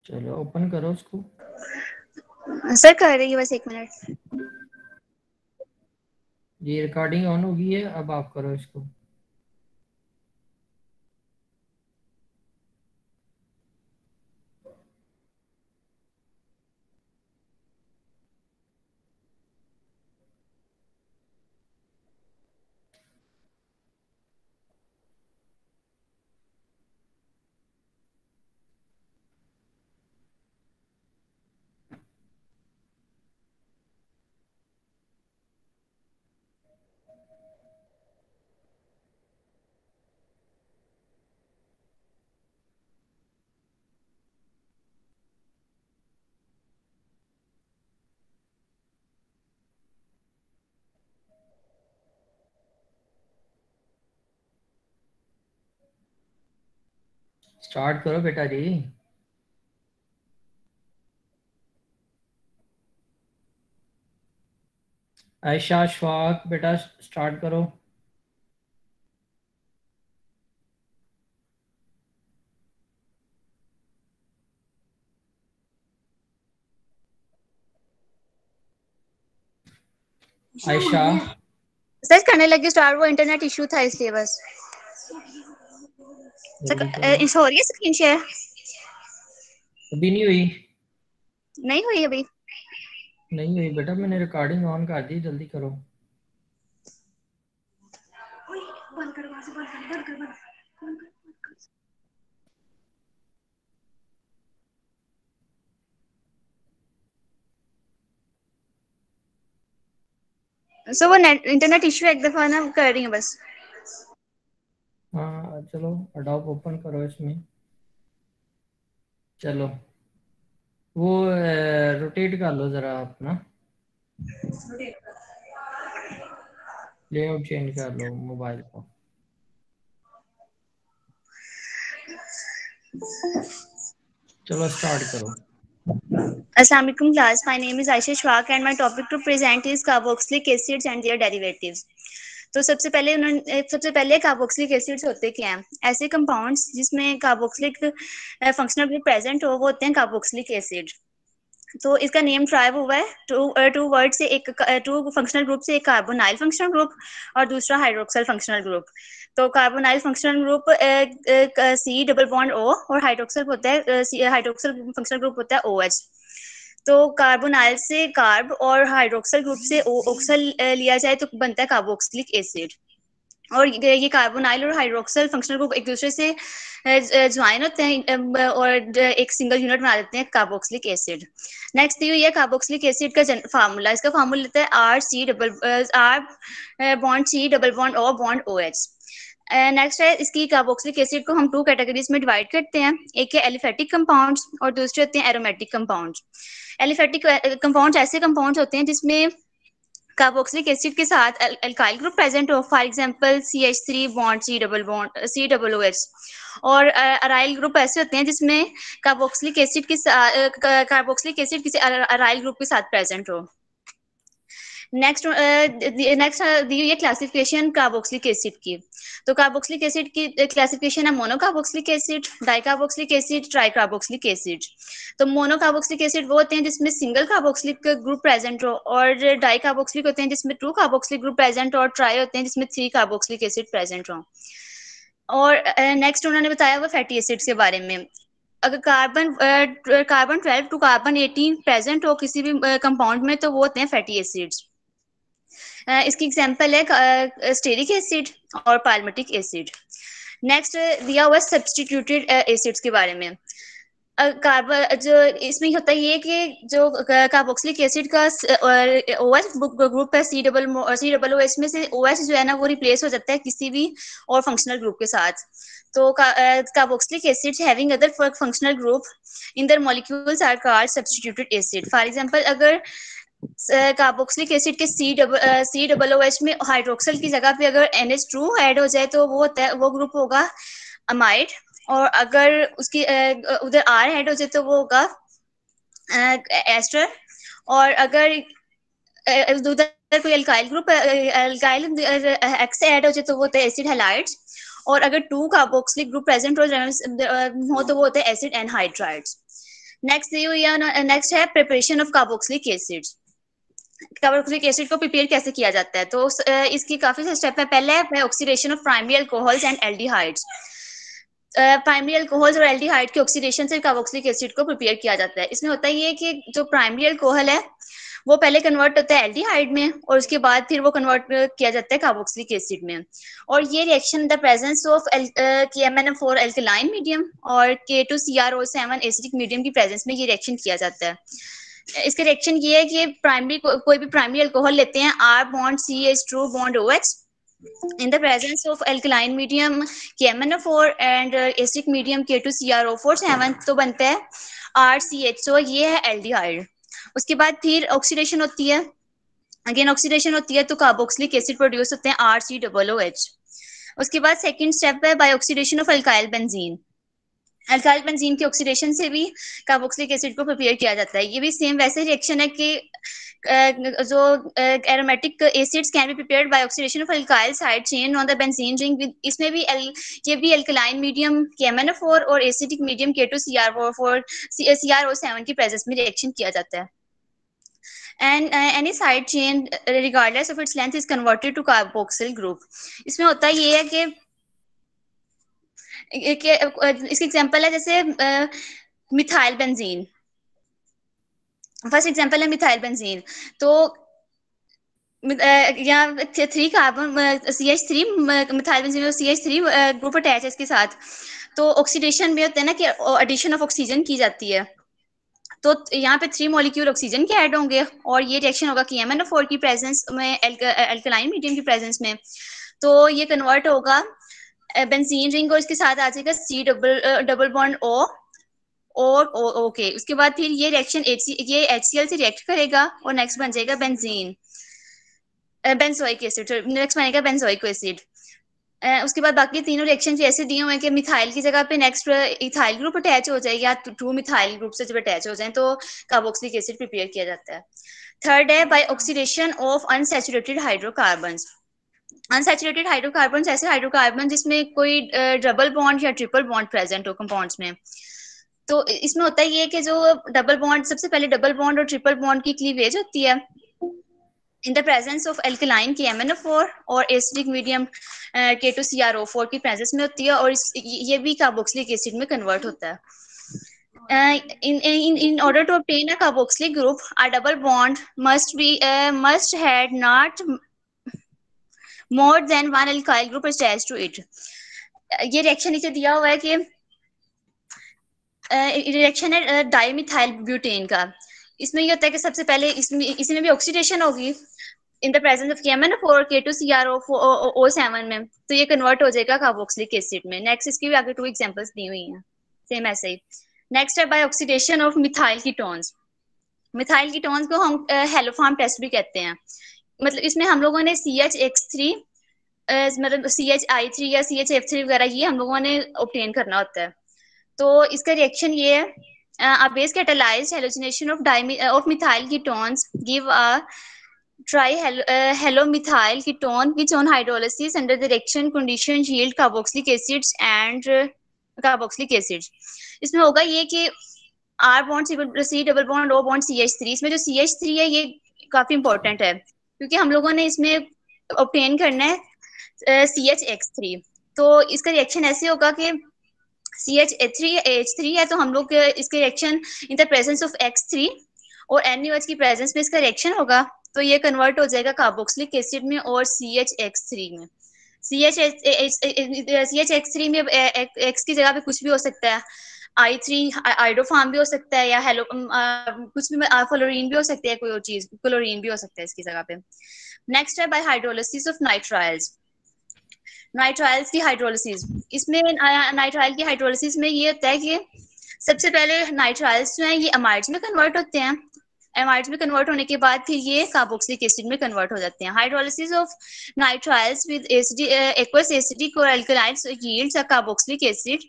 चलो ओपन करो उसको। सर कर रही है, बस 1 मिनट। ये रिकॉर्डिंग ऑन होगी है, अब आप करो इसको। स्टार्ट करो बेटा जी। आयशा अशफाक बेटा स्टार्ट करो। आयशा सर करने लगी स्टार्ट, वो इंटरनेट इशू था इसलिए बस। जल्दी सर करो। हो रही है स्क्रीन शेयर? अभी नहीं हुई। नहीं हुई अभी? नहीं हुई बेटा, मैंने रिकॉर्डिंग ऑन कर दी, जल्दी करो। सर वो नेट इंटरनेट इशू एक दफा ना कर रही हूँ बस। हाँ चलो अडोब ओपन करो इसमें। चलो वो रोटेट कर लो ज़रा अपना, लेआउट चेंज कर लो मोबाइल को। चलो स्टार्ट करो। Assalamu alaikum class. My name is Aisha Shwak and my topic to present is carboxylic acids and their derivatives. तो सबसे पहले कार्बोक्सिलिक एसिड्स होते क्या हैं? ऐसे कंपाउंड्स जिसमें कार्बोक्सिलिक फंक्शनल ग्रुप प्रेजेंट हो वो होते हैं कार्बोक्सिलिक एसिड। तो इसका नेम ट्राइव हुआ है टू वर्ड से, एक टू फंक्शनल ग्रुप से, एक कार्बोनाइल फंक्शनल ग्रुप और दूसरा हाइड्रोक्सल फंक्शनल ग्रुप। तो carbonyl functional group C double bond O और हाइड्रोक्सल होता है हाइड्रोक्सल फंक्शनल ग्रुप होता है ओ एच। तो कार्बोनाइल से कार्ब और हाइड्रोक्सल ग्रुप से ऑक्सल लिया जाए तो बनता है कार्बोक्सिलिक एसिड। और ये कार्बोनाइल और हाइड्रोक्सल फंक्शनल ग्रुप एक दूसरे से ज्वाइन होते हैं और एक सिंगल यूनिट बना देते हैं कार्बोक्सिलिक एसिड। नेक्स्ट ये कार्बोक्सिलिक एसिड का फार्मूला, इसका फार्मूला लेता है R bond C double bond O bond O H. Next है इसकी कार्बोक्सिलिक एसिड को हम 2 कैटेगरीज में डिवाइड करते हैं, एक है एलिफेटिक कंपाउंड्स और दूसरे होते हैं एरोमेटिक कंपाउंड्स। एलिफेटिक कंपाउंड्स ऐसे कंपाउंड्स होते हैं जिसमें कार्बोक्सिलिक एसिड के साथ अल्काइल ग्रुप प्रेजेंट हो, for example CH3 bond C double O H. और अराइल ग्रुप ऐसे होते हैं जिसमें कार्बोक्सिलिक एसिड के कार्बोक्सिलिक एसिड किसी अराइल ग्रुप के साथ प्रेजेंट हो। नेक्स्ट दी हुई है क्लासिफिकेशन कार्बोक्सिलिक एसिड की। तो कार्बोक्सिलिक एसिड की क्लासिफिकेशन है monocarboxylic acid, dicarboxylic acid, tricarboxylic acid. तो मोनोकार्बोक्सिलिक एसिड वो होते हैं जिसमें सिंगल कार्बोक्सिलिक ग्रुप प्रेजेंट हो, और डाइकार्बोक्सिलिक होते हैं जिसमें 2 कार्बोक्सिलिक ग्रुप प्रेजेंट हो, और ट्राई होते हैं जिसमें 3 कार्बोक्सिलिक एसिड प्रेजेंट हो। और नेक्स्ट उन्होंने बताया वो फैटी एसिड्स के बारे में। अगर कार्बन 12 टू कार्बन 18 प्रेजेंट हो किसी भी कंपाउंड में तो वो होते हैं फैटी एसिड्स। इसकी एग्जांपल है स्टेरिक एसिड और पाल्मिटिक एसिड। नेक्स्ट दिया हुआ सब्स्टिट्यूटेड एसिड्स के बारे में। कार्बन जो इसमें होता है ये कि जो कार्बोक्सिलिक एसिड का OH ग्रुप है सी डबल ओ एच में से OH जो है ना वो रिप्लेस हो जाता है किसी भी और फंक्शनल ग्रुप के साथ। तो carboxylic acid having other functional group in their molecules are called substituted acid. For example अगर कार्बोक्सिलिक एसिड के सी डबल ओ एच में हाइड्रोक्सल की जगह पे अगर NH2 ऐड हो जाए तो वो होता है, वो ग्रुप होगा अमाइड। और अगर उसकी उधर R ऐड हो जाए तो वो होगा एस्टर। और अगर उधर कोई alkyl group alkyl x add हो जाए तो वो होते हैं एसिड हैलाइड्स। और अगर 2 कार्बोक्सिलिक ग्रुप प्रेजेंट हो तो वो होते हैं एसिड एनहाइड्राइड्स। नेक्स्ट है preparation of carboxylic acid. Carboxylic acid को प्रिपेयर कैसे किया जाता है, तो इसकी काफी सारे स्टेप है। पहले है oxidation of primary alcohols and aldehydes. Primary alcohols और एल्डिहाइड के ऑक्सीडेशन से कार्बोक्सिलिक एसिड को प्रिपेयर किया जाता है। इसमें होता है कि जो प्राइमरी अल्कोहल है वो पहले कन्वर्ट होता है एल्डिहाइड में, और उसके बाद फिर वो कन्वर्ट किया जाता है कार्बोक्सिलिक एसिड में। और ये reaction the presence of KMnO4 alkaline medium और K2CrO7 एसिडिक मीडियम की प्रेजेंस में ये रिएक्शन किया जाता है। इसका रिएक्शन ये है कि कोई भी प्राइमरी अल्कोहल लेते हैं, R bond CH2 bond OH in the presence of alkaline medium KMnO4 and acidic medium K2CrO7, तो बनता है RCH। ये है एल्डिहाइड। उसके बाद फिर ऑक्सीडेशन होती है, अगेन ऑक्सीडेशन होती है तो कार्बोक्सिलिक एसिड प्रोड्यूस होते हैं RCOOH। उसके बाद सेकंड स्टेप है by oxidation of alkyl benzene. Alkyl benzene की ऑक्सीडेशन से भी कार्बोक्सिलिक एसिड को प्रिपेयर किया जाता है। ये भी सेम वैसे रिएक्शन है कि जो aromatic acids can be prepared by oxidation of alkyl side chain on the benzene ring with, इसमें भी ये भी अल्कलाइन मीडियम KMnO4 और एसिडिक मीडियम K2CrO7 की प्रेजेंस में रिएक्शन किया जाता है। And any side chain regardless of its length is converted to carboxyl group। इसमें होता ये है कि इसकी एग्जांपल है जैसे मिथाइल बेंजीन। फर्स्ट एग्जांपल है मिथाइल बेंजीन। तो यहाँ 3 कार्बन CH3 मिथाइल बेंजीन में CH3 ग्रुप अटैच है इसके साथ। तो ऑक्सीडेशन में होता है ना कि एडिशन ऑफ ऑक्सीजन की जाती है, तो यहाँ पे 3 मॉलिक्यूल ऑक्सीजन के ऐड होंगे और ये रिएक्शन होगा KMnO4 की प्रेजेंस में अल्कलाइन मीडियम की प्रेजेंस में। तो ये कन्वर्ट होगा बेंजीन रिंग और इसके साथ आ जाएगा C डबल बॉन्ड O और ओके। उसके बाद फिर ये रिएक्शन ये HCl से रिएक्ट करेगा और नेक्स्ट बन जाएगा बेंजीन बेंजोइक एसिड, नेक्स्ट बनेगा बेंजोइक एसिड। उसके बाद बाकी तीनों रिएक्शन ऐसे दिए हुए हैं कि मिथाइल की जगह पे नेक्स्ट इथाइल ग्रुप अटैच हो जाए या 2 मिथाइल ग्रुप से जब अटैच हो जाए तो कार्बोक्सिलिक एसिड प्रिपेयर किया जाता है। थर्ड है by oxidation of unsaturated hydrocarbons. Unsaturated hydrocarbons ऐसे हाइड्रोकार्बन जिसमें कोई डबल बॉन्ड या ट्रिपल बॉन्ड प्रेजेंट हो कंपाउंड्स में। तो इसमें होता है ये कि जो डबल बॉन्ड, सबसे पहले डबल बॉन्ड और ट्रिपल बॉन्ड की क्लीवेज होती है in the presence of alkaline KMnO4 और acidic medium K2CrO4 की प्रेजेंस में होती है और ये भी कार्बोक्सिलिक एसिड में कन्वर्ट होता है। In order to obtain a carboxylic group, a double bond must had not more than one alkyl group attached to it। ये रिएक्शन नीचे दिया हुआ है कि रिएक्शन है डाइमिथाइल ब्यूटेन का। इसमें ये होता है कि सबसे पहले इसमें भी ऑक्सीडेशन होगी इन the presence of KMnO4 K2CrO7 में, तो ये कन्वर्ट हो जाएगा कार्बोक्सिलिक एसिड में। नेक्स्ट इसकी भी आगे 2 एग्जांपल्स दी हुई हैं सेम ऐसे ही। नेक्स्ट है by oxidation of methyl ketones. Methyl ketones को हम हेलोफॉर्म टेस्ट भी कहते हैं। मतलब इसमें हम लोगों ने CHX3 मतलब CHI3 या CHF3 वगैरह ये हम लोगों ने ऑब्टेन करना होता है। तो इसका रिएक्शन ये है a base catalyzed halogenation of methyl ketones give a halomethyl ketone which on hydrolysis under the reaction conditions yield carboxylic acids and carboxylic acids। इसमें होगा ये कि R bond C double bond O bond CH3। इसमें जो CH3 है ये काफी important है क्योंकि हम लोगों ने इसमें ऑब्टेन करना है CHX3। तो इसका रिएक्शन ऐसे होगा कि CH3 है तो हम लोग इसके reaction in the presence of X3 और NaOH की प्रेजेंस में इसका रिएक्शन होगा तो ये कन्वर्ट हो जाएगा कार्बोक्सिलिक एसिड में और CHX3 में। CHX3 में X की जगह पे कुछ भी हो सकता है, I3 आइडोफार्म भी हो सकता है या कुछ भी फ्लोरीन भी हो सकती है, कोई और चीज क्लोरीन भी हो सकता है इसकी जगह पे। नेक्स्ट है bye hydrolysis of nitriles. Nitriles की हाइड्रोलिसिस, इसमें नाइट्राइल की हाइड्रोलिसिस में ये होता है कि सबसे पहले नाइट्राइल्स जो हैं ये अमाइड्स में कन्वर्ट होते हैं। एमाइड्स में कन्वर्ट होने के बाद फिर ये कार्बोक्सिलिक एसिड में कन्वर्ट हो जाते हैं। Hydrolysis of nitriles with aqueous acidic और alkalines yields a carboxylic acid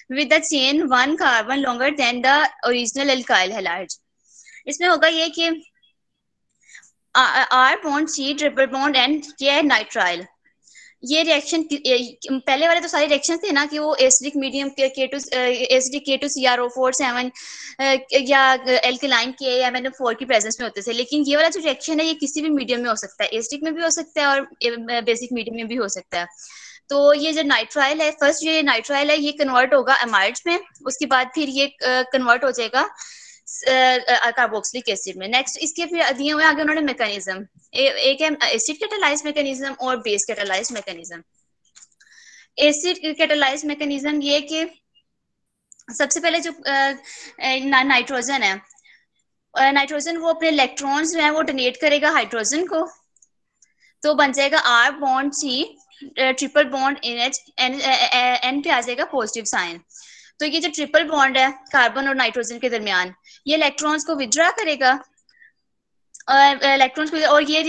with the chain 1 carbon longer than the original alkyl halides। इसमें होगा ये कि R bond C triple bond and ये नाइट्राइल। ये रिएक्शन पहले वाले तो सारे रिएक्शन थे ना कि वो एसिडिक मीडियम K2CrO4 7 या एल्कलाइन KMnO4 की प्रेजेंस में होते थे, लेकिन ये वाला जो रिएक्शन है ये किसी भी मीडियम में हो सकता है, एसिडिक में भी हो सकता है और बेसिक मीडियम में भी हो सकता है। तो ये जो नाइट्राइल है, फर्स्ट ये नाइट्राइल है ये कन्वर्ट होगा अमाइड्स में, उसके बाद फिर ये कन्वर्ट हो जाएगा कार्बोक्सिलिक एसिड में। नेक्स्ट इसके फिर दिए हुए आगे उन्होंने मैकेनिज्म, एक है एसिड कैटालाइज मैकेनिज्म और base catalyse mechanism. Acid catalyse mechanism ये कि सबसे पहले जो नाइट्रोजन है, नाइट्रोजन वो अपने इलेक्ट्रॉन्स जो है वो डोनेट करेगा हाइड्रोजन को, तो बन जाएगा R bond C triple bond NH N पे आ जाएगा पॉजिटिव साइन। तो ये जो ट्रिपल बॉन्ड है कार्बन और नाइट्रोजन के दरमियान, ये इलेक्ट्रॉन्स को विथड्रॉ करेगा इलेक्ट्रॉन्स को, और ये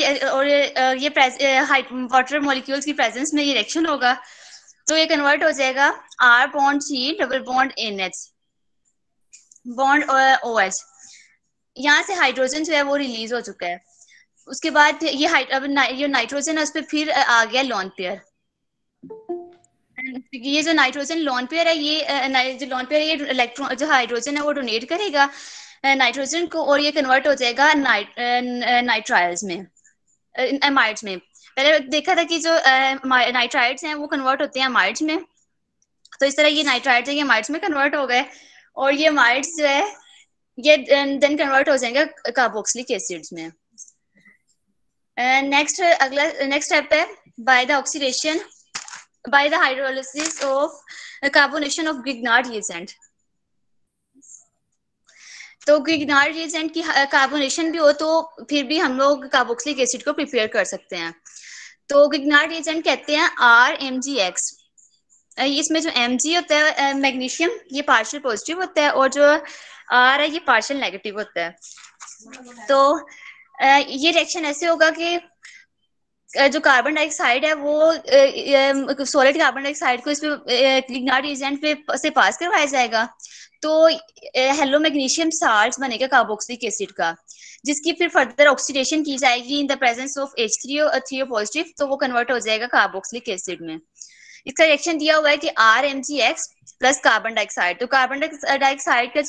वाटर मॉलिक्यूल्स की प्रेजेंस में ये रिएक्शन होगा, तो ये कन्वर्ट हो जाएगा R bond C double bond NH bond OH। यहाँ से हाइड्रोजन जो है वो रिलीज हो चुका है। उसके बाद ये नाइट्रोजन है उस पर फिर आ गया लोन पेयर। ये जो नाइट्रोजन लोन पेयर है, ये जो लोन पेयर है ये इलेक्ट्रॉन जो हाइड्रोजन है वो डोनेट करेगा नाइट्रोजन को, और ये कन्वर्ट हो जाएगा नाइट्राइल्स में, एमाइड्स में। पहले देखा था कि जो नाइट्राइड्स हैं वो कन्वर्ट होते हैं अमाइड्स में, तो इस तरह ये नाइट्राइड्स है ये अमाइड्स में कन्वर्ट हो गए, और ये अमाइड्स जो है ये देन कन्वर्ट हो जाएंगे कार्बोक्सिलिक एसिड्स में। नेक्स्ट स्टेप है by the oxidation by the hydrolysis of carbonation of Grignard reagent। तो ग्रिग्नार्ड रिएजेंट की कार्बोनेशन भी हो तो फिर भी हम लोग कार्बोक्सिलिक एसिड को प्रिपेयर कर सकते हैं। तो ग्रिग्नार्ड रिएजेंट कहते हैं RMgX। इसमें जो Mg होता है मैग्नीशियम, ये पार्शियल पॉजिटिव होता है, और जो R है ये पार्शियल नेगेटिव होता है। तो ये रिएक्शन ऐसे होगा कि जो कार्बन डाइऑक्साइड है वो सॉलिड कार्बन डाइऑक्साइड को इसमें ग्रिग्नार्ड रिएजेंट पे से पास करवाया जाएगा, तो हेलो मैग्नीशियम साल्ट बनेगा कार्बोक्सिलिक एसिड का, जिसकी फिर फर्दर ऑक्सीडेशन की जाएगी इन the presence of H3O positive, तो वो कन्वर्ट हो जाएगा कार्बोक्सिलिक एसिड में। इसका रिएक्शन दिया हुआ है कि RMgX प्लस कार्बन डाइऑक्साइड। तो कार्बन डाइऑक्साइड का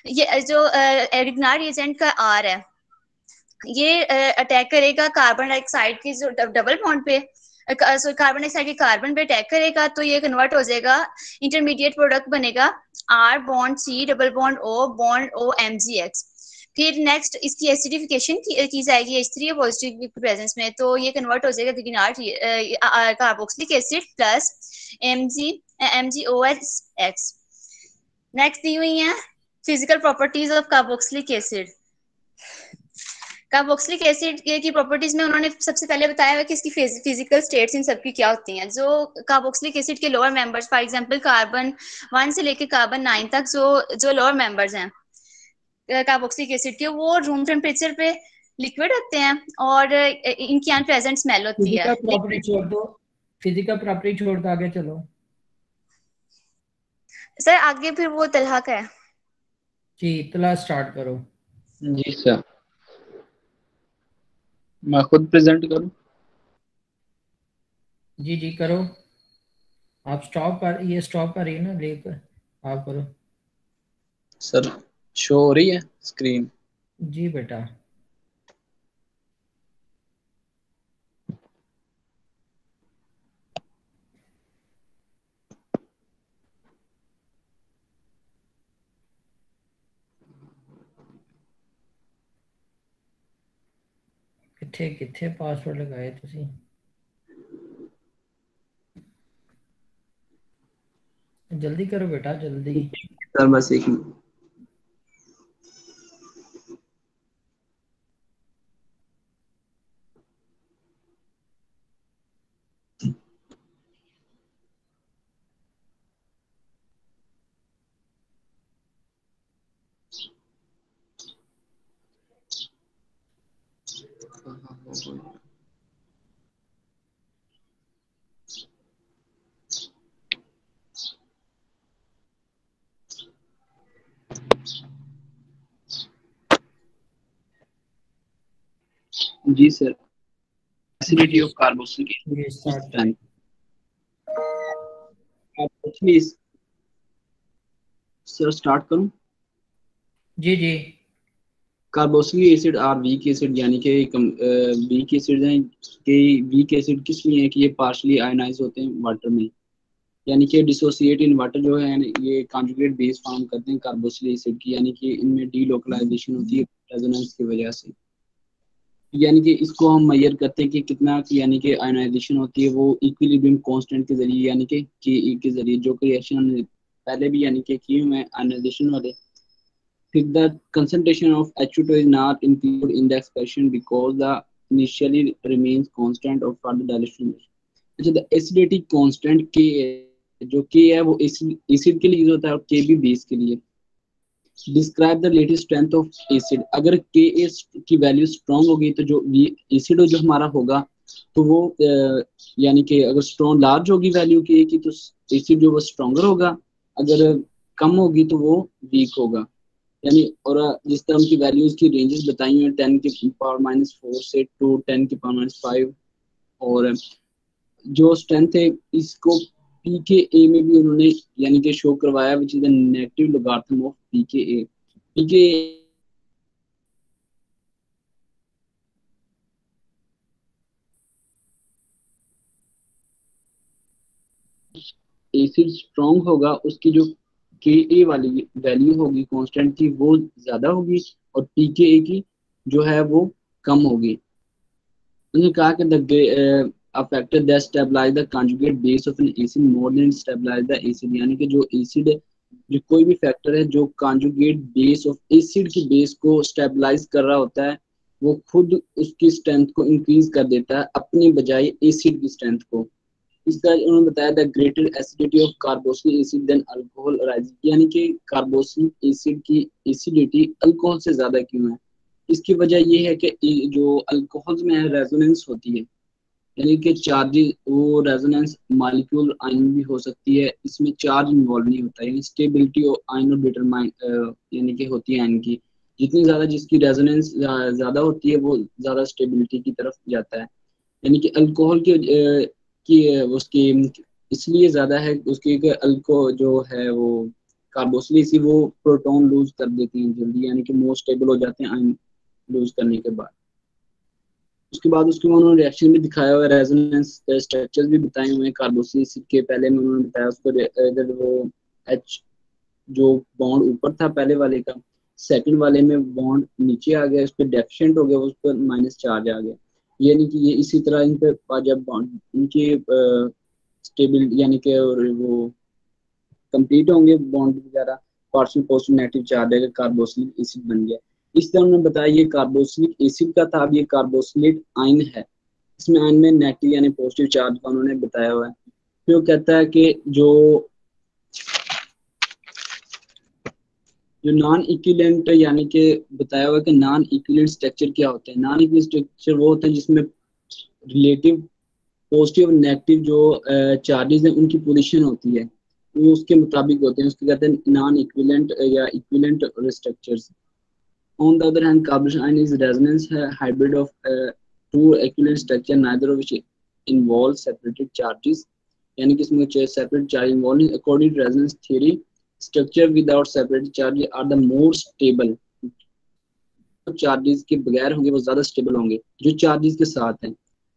ये जो ग्रिग्नार्ड रिएजेंट का R है ये अटैक करेगा कार्बन डाइऑक्साइड की जो डबल बॉन्ड पे, कार्बन डाइऑक्साइड के कार्बन पे अटैक करेगा, तो ये कन्वर्ट हो जाएगा, इंटरमीडिएट प्रोडक्ट बनेगा R bond C double bond O bond O MgX। फिर नेक्स्ट इसकी एसिडिफिकेशन की जाएगी H3O पॉजिटिव की प्रेजेंस में, तो ये कन्वर्ट हो जाएगा Grignard carboxylic acid plus MgOH। Next दी हुई है physical properties of carboxylic acid. Carboxylic acid की प्रॉपर्टीज में उन्होंने सबसे पहले बताया हुआ कि इसकी फिजिकल स्टेट्स इन सबकी क्या होती हैं। जो कार्बोक्सिलिक एसिड के lower members, for example carbon 1 से लेकर कार्बन 9 तक जो लोअर मेंबर्स हैं कार्बोक्सिलिक एसिड के, वो रूम टेम्परेचर पे लिक्विड होते हैं और इनकी अनप्लेजेंट स्मेल होती है। फिजिकल प्रॉपर्टी छोड़ दो, फिजिकल प्रॉपर्टी छोड़ दो, आगे चलो। सर आगे फिर वो तलहा का है जी, इतला स्टार्ट करो। जी सर, मैं खुद प्रेजेंट करूं? जी जी करो। आप स्टॉप कर रही है ना, लेकर आप करो। सर शो हो रही है स्क्रीन? जी बेटा। किथे किथे पासवर्ड लगाए तुसी? जल्दी करो बेटा, जल्दी। सर बस एक मिनट। जी सर, एसिडिटी ऑफ कार्बोक्सिलिक ये एसिड स्टार्ट करें। सर स्टार्ट करूं? जी जी। Carboxylic acid are weak acid, यानी कि वीक एसिड हैं कि वीक एसिड किस लिए है कि ये पार्शली आयनाइज होते हैं वाटर में, यानी कि डिसोसिएट इन वाटर जो है ये कॉन्जुगेट बेस फॉर्म करते हैं कार्बोक्सिलिक एसिड की, यानी कि इनमें डीलोकलाइजेशन होती है रेजोनेंस की वजह से। यानी कि इसको हम मेजर करते हैं कि कितना यानी कि आयनाइजेशन होती है वो इक्विलिब्रियम कांस्टेंट के जरिए, यानी कि के के जरिए, जो कि रिएक्शन हमने पहले भी यानी कि किए हुए हैं आयनाइजेशन वाले। फिर the concentration of H2 is not included in the expression because the initially remains constant of further dilation। अच्छा, द एसिडिटी कांस्टेंट के जो के है वो एसिड के लिए यूज होता है और के भी बेस के लिए। Describe the relative strength of acid, अगर के की वैल्यू स्ट्रॉन्ग होगी तो जो एसिड जो हमारा होगा तो वो यानी कि अगर स्ट्रॉन्ग लार्ज होगी वैल्यू के की तो एसिड जो वो स्ट्रॉन्गर होगा, अगर कम होगी तो वो वीक होगा। यानी और जिस तरह उनकी वैल्यूज की रेंजेस बताई हैं 10 की पावर -4 से टू 10 की पावर -5, और जो स्ट्रेंथ है इसको पीकेए में भी उन्होंने यानी कि शो करवाया, which is the negative logarithm of pKa. PKa acid strong होगा उसकी जो के ए वाली वैल्यू होगी कांस्टेंट की वो ज्यादा होगी, और पीकेए की जो है वो कम होगी। उन्होंने कहा कि the a factor that stabilize the conjugate base of an acid more than stabilize the acid, यानी कि जो एसिड जो कोई भी फैक्टर है जो कॉन्जुगेट बेस ऑफ एसिड की बेस को स्टेबलाइज कर रहा होता है वो खुद उसकी स्ट्रेंथ को इंक्रीज कर देता है अपनी बजाय एसिड की स्ट्रेंथ को। इसका उन्होंने बताया the greater acidity of carboxylic acid than alcohol rise, यानी कि कार्बोक्सिलिक एसिड की एसिडिटी अल्कोहल से ज्यादा क्यों है? इसकी वजह ये है कि जो अल्कोहल में रेजोनेंस होती है, यानी कि चार्जेस वो रेजोनेंस मॉलिक्यूल आयन भी हो सकती है, इसमें चार्ज इन्वॉल्व नहीं होता है, यानी स्टेबिलिटी ऑफ आयन और डिटरमाइन यानी कि होती है आयन की, जितनी ज्यादा जिसकी रेजोनेंस ज्यादा होती है वो ज्यादा स्टेबिलिटी की तरफ जाता है। यानी कि अल्कोहल की उसकी इसलिए ज्यादा है उसकी अल्को जो है वो कार्बोक्सिलिक वो प्रोटॉन लूज कर देती हैं जल्दी, यानी कि मोर स्टेबल हो जाते हैं आयन लूज करने के बाद। उसके बाद उन्होंने रिएक्शन भी दिखाया हुआ है, रेजोनेंस स्ट्रक्चर्स भी बताए हुए हैं कार्बोक्सिलिक एसिड के। पहले में उन्होंने बताया उसको इधर वो एच जो बॉन्ड ऊपर था पहले वाले का, सेकंड वाले में बॉन्ड नीचे आ गया, उस पर डेफिशिएंट हो गया, उस पर माइनस चार्ज आ गया। यानी कि ये इसी तरह इन पे जब बॉन्ड इनके स्टेबल यानी कि वो कंप्लीट होंगे बॉन्ड वगैरह, पार्शियल पॉजिटिव नेगेटिव चार्ज है, कार्बोक्सिलिक एसिड बन गया। इस तरह उन्होंने बताया ये कार्बोक्सिलिक एसिड का था, अब ये कार्बोक्सिलेट आयन है, इसमें आयन में नेगेटिव यानी पॉजिटिव चार्ज का उन्होंने बताया हुआ है। फिर वो कहता है कि जो नॉन इक्विवेलेंट यानी कि बताया हुआ है कि नॉन इक्विवेलेंट स्ट्रक्चर क्या होते हैं। नॉन इक्विवेलेंट स्ट्रक्चर वो होते हैं जिसमें रिलेटिव पॉजिटिव और नेगेटिव जो चार्जेस हैं उनकी पोजीशन होती है वो उसके मुताबिक होते हैं, उसको कहते हैं नॉन इक्विवेलेंट या equivalent structures. On the other hand, carbon ion is resonance hybrid of two equivalent structure, neither of which involves separated charges, यानी कि इसमें separate charge involved in according to resonance theory, structure without separate charges are the more stable। Charges के बगैर होंगे वो ज्यादा stable होंगे जो चार्जेस के साथ हैं,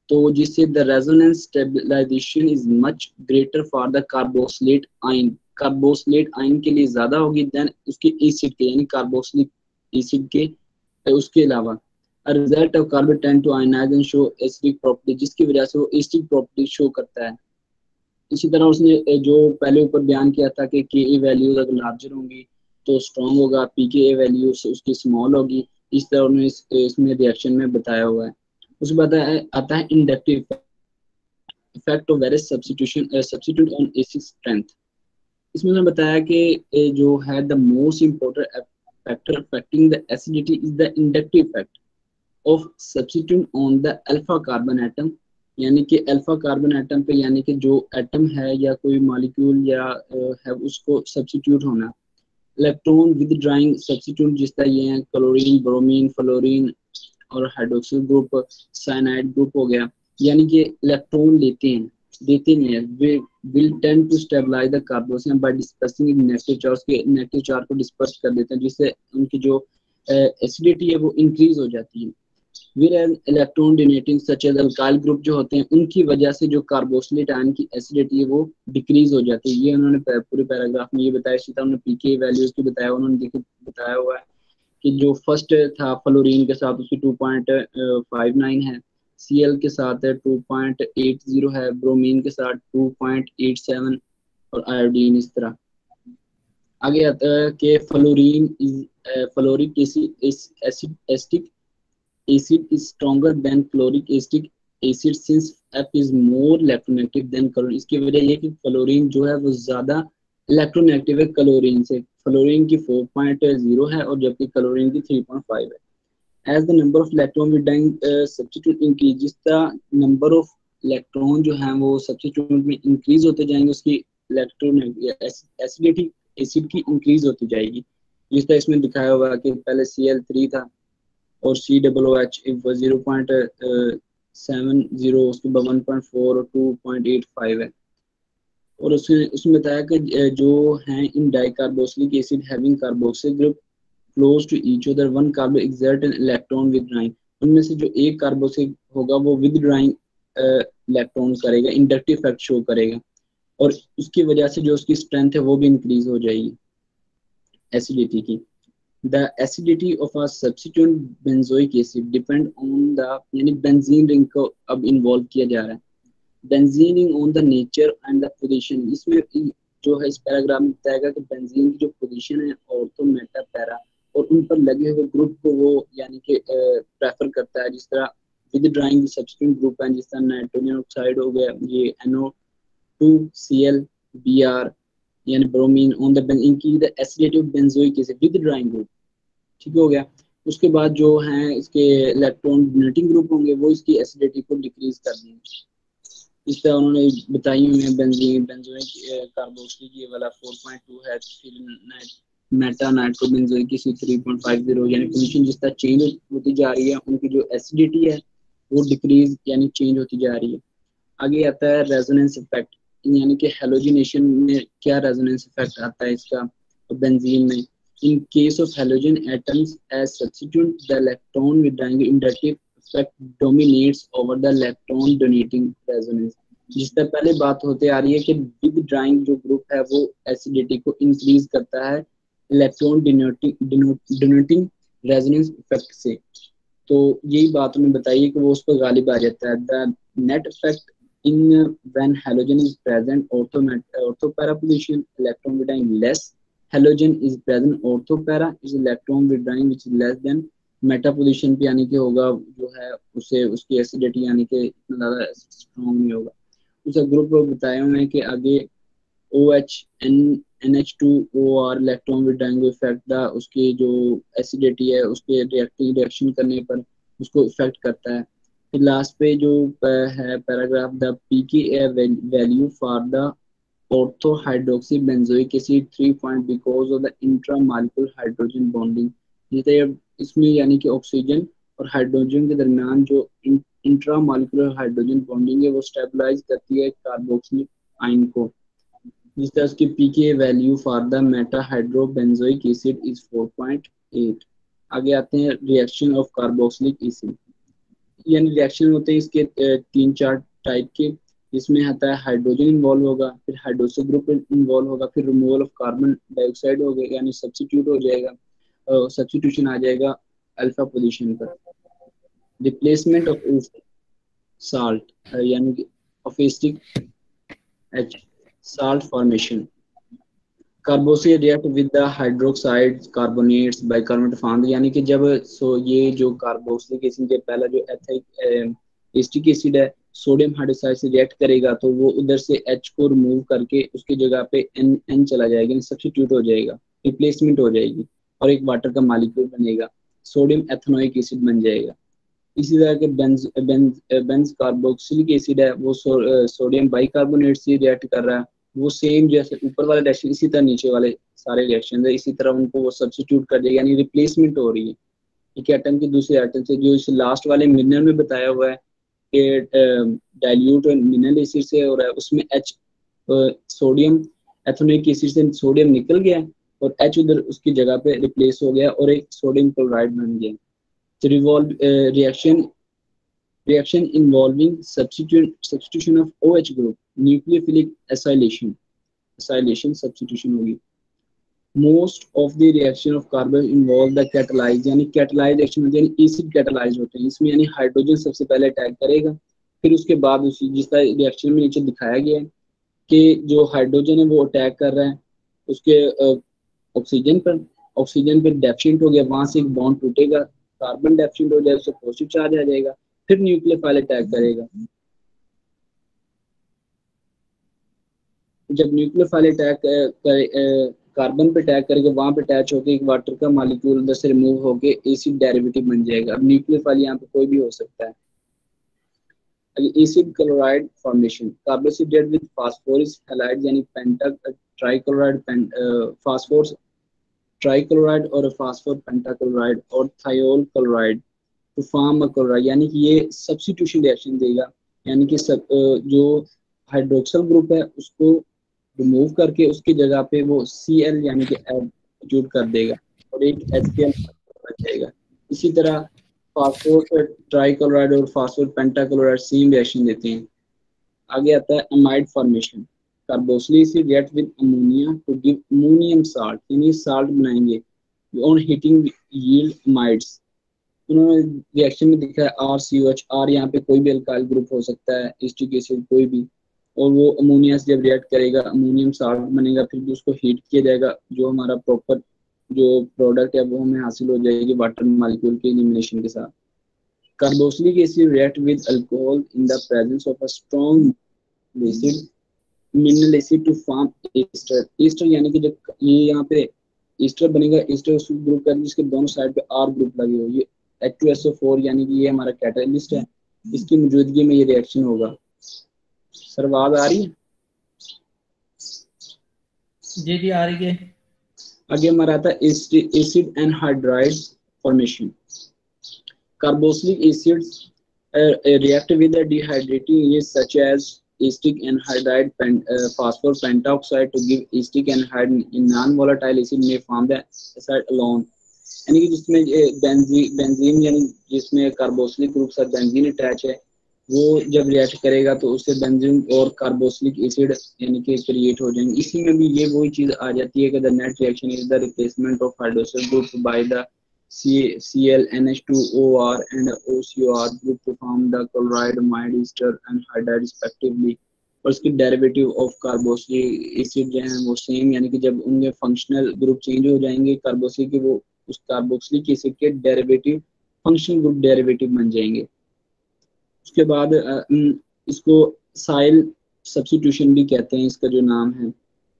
तो जिससे the resonance stabilisation is much greater for the carboxylate ion, carboxylate ion के लिए ज्यादा होगी देन उसके एसिड के, यानी कार्बोक्सिलिक एसिड के उसके अलावा। Result of carbon tend to ionise and show acidic property, जिसकी वजह से वो एसिडिक प्रॉपर्टी शो करता है। इसी तरह उसने जो पहले ऊपर बयान किया था कि के वैल्यूज अगर लार्जर होंगी तो स्ट्रॉन्ग होगा, पीके वैल्यू उसकी स्मॉल होगी, इस तरह उन्होंने इसमें रिएक्शन में बताया हुआ है। उसके बाद आता है inductive effect of various substitute on acid strength. इसमें उन्होंने बताया कि जो है the most important factor affecting the acidity is the inductive effect of substitute on the alpha carbon atom, यानी कि अल्फा कार्बन एटम पे यानी कि जो एटम है या कोई मॉलिक्यूल या है उसको सब्स्टिट्यूट होना। इलेक्ट्रॉन विदड्राइंग सब्स्टिट्यूट जिस तरह ये हैं क्लोरीन, ब्रोमीन, फ्लोरीन और हाइड्रोक्सिल ग्रुप, साइनाइड ग्रुप हो गया। यानी कि इलेक्ट्रॉन देते नहीं है, वे will tend to stabilise the carboxyl by dispersing in negative charge के नेगेटिव चार्ज को डिस्पर्स कर देते हैं, जिससे उनकी जो एसिडिटी है वो इंक्रीज हो जाती है। Whereas electron donating such as alkyl group जो होते हैं, उनकी वजह से जो कार्बोक्सिलेट आयन की एसिडिटी है वो डिक्रीज हो जाती है। ये उन्होंने पूरे पैराग्राफ में ये बताया, इसी तरह उन्होंने पीके वैल्यूज की बताया, उन्होंने देखिए बताया हुआ है कि जो फर्स्ट था फ्लोरीन के साथ उसकी 2.59 है, Cl के साथ 2.80 है, ब्रोमीन के साथ 2.87 और आयोडीन इस तरह। आगे आता है कि fluorine fluoric acid acid is stronger than chloric acid since F is more electronegative than chlorine। इसकी वजह ये कि फ्लोरीन जो है वो ज्यादा इलेक्ट्रोनेगेटिव है क्लोरीन से। फ्लोरीन की 4.0 है और जबकि क्लोरीन की 3.5 है। As the number of electron without substitute increase, जिस तरह नंबर ऑफ इलेक्ट्रॉन जो है वो सब्स्टिट्यूट में इंक्रीज होते जाएंगे, उसकी इलेक्ट्रॉन एसिडिटी एसिड की इंक्रीज होती जाएगी। जिस तरह इसमें दिखाया हुआ है कि पहले Cl3 था और COOH 0.70, उसके बाद 1.4 और 2.85 है। और उसमें बताया कि जो हैं in dicarboxylic acid having carboxyl group close to each other, one carbo exert an electron withdrawing. उनमें से जो एक कार्बोक्सिल होगा वो विदड्राइंग इलेक्ट्रॉन करेगा, इंडक्टिव इफेक्ट शो करेगा, और उसकी वजह से जो उसकी स्ट्रेंथ है वो भी इंक्रीज हो जाएगी एसिडिटी की। The acidity of a substituent benzoic acid depend on the, यानी बेंजीन रिंग को अब इन्वॉल्व किया जा रहा है। Benzene ring on the nature and the position, इसमें जो है इस पैराग्राफ में बताएगा कि बेंजीन की जो पोजीशन है ऑर्थो मेटा पैरा और उन पर लगे हुए ग्रुप को वो यानी कि प्रेफर करता है। जिस तरह विद ड्राइंग सब्स्टिट्यूट ग्रुप है, जिस तरह नाइट्रोजन ऑक्साइड हो गया, ये NO2Cl Br यानी ब्रोमीन ऑन द इनकी the acidity of benzoic acid with drawing group, ठीक हो गया। उसके बाद जो हैं इसके इलेक्ट्रॉन डोनेटिंग ग्रुप होंगे वो इसकी एसिडिटी को डिक्रीज कर देंगे। इस तरह उन्होंने बताई हुई है बेंजीन बेंजोइक कार्बोक्सिलिक ये वाला 4.2 है, फिर मेटा नाइट्रोबेंजोइक की 3.50, यानी पोजीशन जिस तरह चेंज होती जा रही है उनकी जो एसिडिटी है वो डिक्रीज यानी चेंज होती जा रही है। आगे आता है रेजोनेंस इफेक्ट, यानी कि हेलोजिनेशन में क्या रेजोनेंस इफेक्ट आता है इसका बेंजीन में। In case of halogen atoms as substituent, the electron withdrawing inductive effect dominates over the electron donating resonance। जिस तरह पहले बात होते आ रही है कि withdrawing जो ग्रुप है वो एसिडिटी को इंक्रीज करता है इलेक्ट्रॉन डोनेटिंग रेजोनेंस इफेक्ट से, तो यही बात उन्होंने बताई है कि वो उस पर गालिब आ जाता है। The net effect in when halogen is present ortho para position, electron withdrawing less, halogen is present ortho para is electron withdrawing which is less than Meta position पे, यानी कि होगा जो है उसे उसकी एसिडिटी यानी कि इतना ज़्यादा स्ट्रॉन्ग नहीं होगा। उसका ग्रुप बताए हुए हैं कि आगे OH NH2OR electron withdrawing effect दा उसकी जो एसिडिटी है उसके रिएक्शन करने पर उसको इफेक्ट करता है। फिर लास्ट पे जो है paragraph the pKa value for the ortho hydroxy benzoic acid 3 point because of the intramolecular hydrogen bonding. जैसे इसमें यानी कि ऑक्सीजन और हाइड्रोजन के दरमियान जो इंट्रामॉलिक्यूलर हाइड्रोजन बॉन्डिंग है वो स्टेबलाइज करती है कार्बोक्सिलिक आयन को। जिस तरह उसकी pKa value for the meta hydrobenzoic acid is 4.8। आगे आते हैं रिएक्शन ऑफ कार्बोक्सिलिक एसिड, यानी रिएक्शन होते हैं इसके 3-4 टाइप के, जिसमें आता है हाइड्रोजन इन्वॉल्व होगा, फिर हाइड्रोक्सिल ग्रुप इन्वॉल्व होगा, फिर रिमूवल ऑफ कार्बन डाइऑक्साइड हो गया यानी सब्स्टिट्यूट हो जाएगा, सब्स्टिट्यूशन आ जाएगा अल्फा पोजीशन पर। रिप्लेसमेंट ऑफ साल्ट यानी of acetic H salt formation, carboxyl react with the hydroxide carbonates bicarbonate form, यानी कि जब ये जो कार्बोक्सिलिक एसिड के पहला जो एसिटिक एसिड है सोडियम हाइड्रोक्साइड से रिएक्ट करेगा तो वो उधर से H को रिमूव करके उसकी जगह पे N चला जाएगा, सब्स्टिट्यूट हो जाएगा, रिप्लेसमेंट हो जाएगी और एक वाटर का मॉलिक्यूल बनेगा, सोडियम एथेनोइक एसिड बन जाएगा। इसी तरह के बेंज कार्बोक्सिलिक एसिड है वो सोडियम बाइकार्बोनेट से रिएक्ट कर रहा है, वो सेम जैसे ऊपर वाले रिएक्शन इसी तरह नीचे वाले सारे रिएक्शन है इसी तरह उनको वो सब्स्टिट्यूट कर देगा, यानी रिप्लेसमेंट हो रही है एक एटम की दूसरे एटम से। जो इस लास्ट वाले मिनरल में बताया हुआ है के डाइल्यूट मिनरल एसिड से हो रहा है, उसमें H सोडियम एथोनिक एसिड से सोडियम निकल गया और H उधर उसकी जगह पे रिप्लेस हो गया और एक सोडियम क्लोराइड बन गया। तो reaction involving substitution of OH group, nucleophilic acylation substitution होगी। Most of the reaction of carbon involve the catalyze, यानी catalyze reaction होती है, यानी एसिड कैटालाइज होते हैं। इसमें यानी हाइड्रोजन सबसे पहले अटैक करेगा, फिर उसके बाद उसी जिस तरह रिएक्शन में नीचे दिखाया गया है कि जो हाइड्रोजन है वो अटैक कर रहा है उसके ऑक्सीजन पर डेफिशिएंट हो गया, वहां से एक बॉन्ड टूटेगा, कार्बन डेफिशिएंट हो जाएगा, उससे पॉजिटिव चार्ज आ जाएगा, फिर न्यूक्लियोफाइल अटैक करेगा। जब न्यूक्लियोफाइल अटैक कार्बन पे अटैक करेगा, वहां पे अटैच होकर एक वाटर का मॉलिक्यूल अंदर से रिमूव होके एसिड डेरिवेटिव बन जाएगा। अब न्यूक्लियोफाइल यहाँ पे कोई भी हो सकता है। Acid chloride formation, carboxylate with phosphorus halide यानी पेंटा ट्राइक्लोराइड, फास्फोरस ट्राइक्लोराइड और फास्फोर पेंटाक्लोराइड और thiol chloride to form a chloride, यानी कि ये सब्स्टिट्यूशन रिएक्शन देगा, यानी कि जो हाइड्रोक्सल ग्रुप है उसको रिमूव करके उसकी जगह पे वो Cl यानी कि एड कर देगा और एक HCl बन जाएगा। इसी तरह फास्फोर ट्राइक्लोराइड और फास्फोर पेंटाक्लोराइड सेम रिएक्शन देते हैं। आगे आता है amide formation, carboxylic acid react with ammonia to give ammonium salt, यानी साल्ट बनाएंगे ऑन हीटिंग यील्ड अमाइड्स। उन्होंने रिएक्शन में दिखा है RCOH, R यहाँ पे कोई भी अल्काइल ग्रुप हो सकता है, एसिटिक एसिड कोई भी, और वो अमोनिया से जब रिएक्ट करेगा अमोनियम साल्ट बनेगा, फिर भी उसको हीट किया जाएगा, जो हमारा प्रॉपर जो प्रोडक्ट है वो हमें हासिल हो जाएगी वाटर मॉलिक्यूल के एलिमिनेशन के साथ। Carboxylic acid react with alcohol in the presence of a strong acid mineral acid to form ester. Ester यानी कि जब ये यहाँ पे एस्टर बनेगा, एस्टर उस ग्रुप का जिसके दोनों साइड पे R ग्रुप लगे हो, ये H2SO4 यानी कि ये हमारा कैटालिस्ट है, इसकी मौजूदगी में ये रिएक्शन होगा। सर आवाज आ रही है? जी आ रही है। आगे हमारा आता है acid anhydride formation, carboxylic acids react with the dehydrating agents such as acetic anhydride, phosphor pentoxide to give acetic anhydride in non-volatile acid may form the acid alone, यानी कि जिसमें बेंजीन यानी जिसमें कार्बोक्सिलिक ग्रुप से benzene attach है, वो जब react करेगा तो उससे बेंजीन और कार्बोक्सिलिक एसिड यानी कि क्रिएट हो जाएंगे। इसी में भी ये वही चीज आ जाती है कि the net reaction is the replacement of hydroxyl group by the ClNH2OR and OCOR group to form the chloride, amide, ester and hydride respectively। और इसके डेरिवेटिव ऑफ कार्बोक्सिलिक एसिड जो है वो सेम, यानी कि जब उनके फंक्शनल ग्रुप चेंज हो जाएंगे कार्बोक्सिलिक के, वो उस कार्बोक्सिलिक एसिड के डेरिवेटिव फंक्शनल ग्रुप डेरिवेटिव बन जाएंगे। उसके बाद इसको साइल सब्स्टिट्यूशन भी कहते हैं, इसका जो नाम है।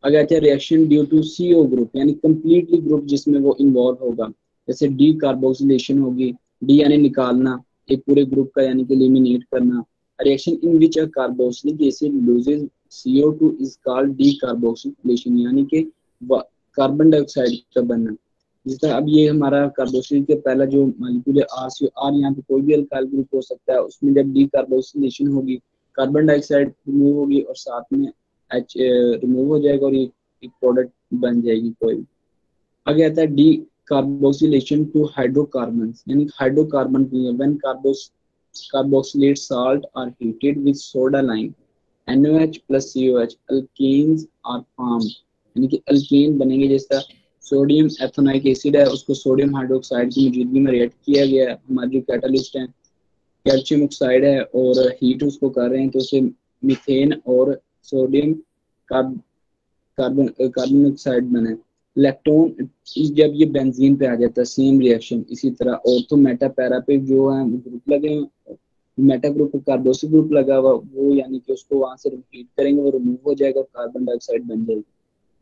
अगर अच्छा reaction due to CO group यानी कंप्लीटली ग्रुप जिसमें वो इन्वॉल्व होगा, जैसे डी कार्बोक्सिलेशन होगी, डी यानी निकालना एक पूरे ग्रुप का यानी कि एलिमिनेट करना। Reaction in which a carboxylic acid loses CO2 is called D carboxylation, यानी कि कार्बन डाइऑक्साइड का बनना। जिस तरह अब ये हमारा कार्बोक्सिलिक के पहला जो मॉलिक्यूल है R यहाँ पे कोई भी अल्काइल ग्रुप हो सकता है, उसमें जब डी कार्बोक्सिलेशन होगी कार्बन डाइऑक्साइड रिमूव होगी और साथ में H रिमूव हो जाएगा और एक प्रोडक्ट बन जाएगी कोई। आगे आता है डी कार्बोक्सिलेशन टू हाइड्रोकार्बन, यानी hydrocarbon when carboxylate salt are heated with soda lime NaOH plus COH alkanes are formed, यानी कि अल्केन बनेंगे। जैसा सोडियम एथोनाइक एसिड है उसको सोडियम हाइड्रोक्साइड की मौजूदगी में रिएक्ट किया गया है, हमारे जो कैटालिस्ट हैं कैल्शियम ऑक्साइड है और हीट उसको कर रहे हैं तो उसे मीथेन और सोडियम कार्बन ऑक्साइड बने। इलेक्ट्रॉन जब ये बेंजीन पे आ जाता है सेम रिएक्शन, इसी तरह ऑर्थो मेटा पैरा पे जो है ग्रुप लगे हैं, मेटा ग्रुप कार्बोक्सिल ग्रुप लगा हुआ वो, यानी कि उसको वहां से हीट करेंगे वो रिमूव हो जाएगा और कार्बन डाइऑक्साइड बन जाएगी।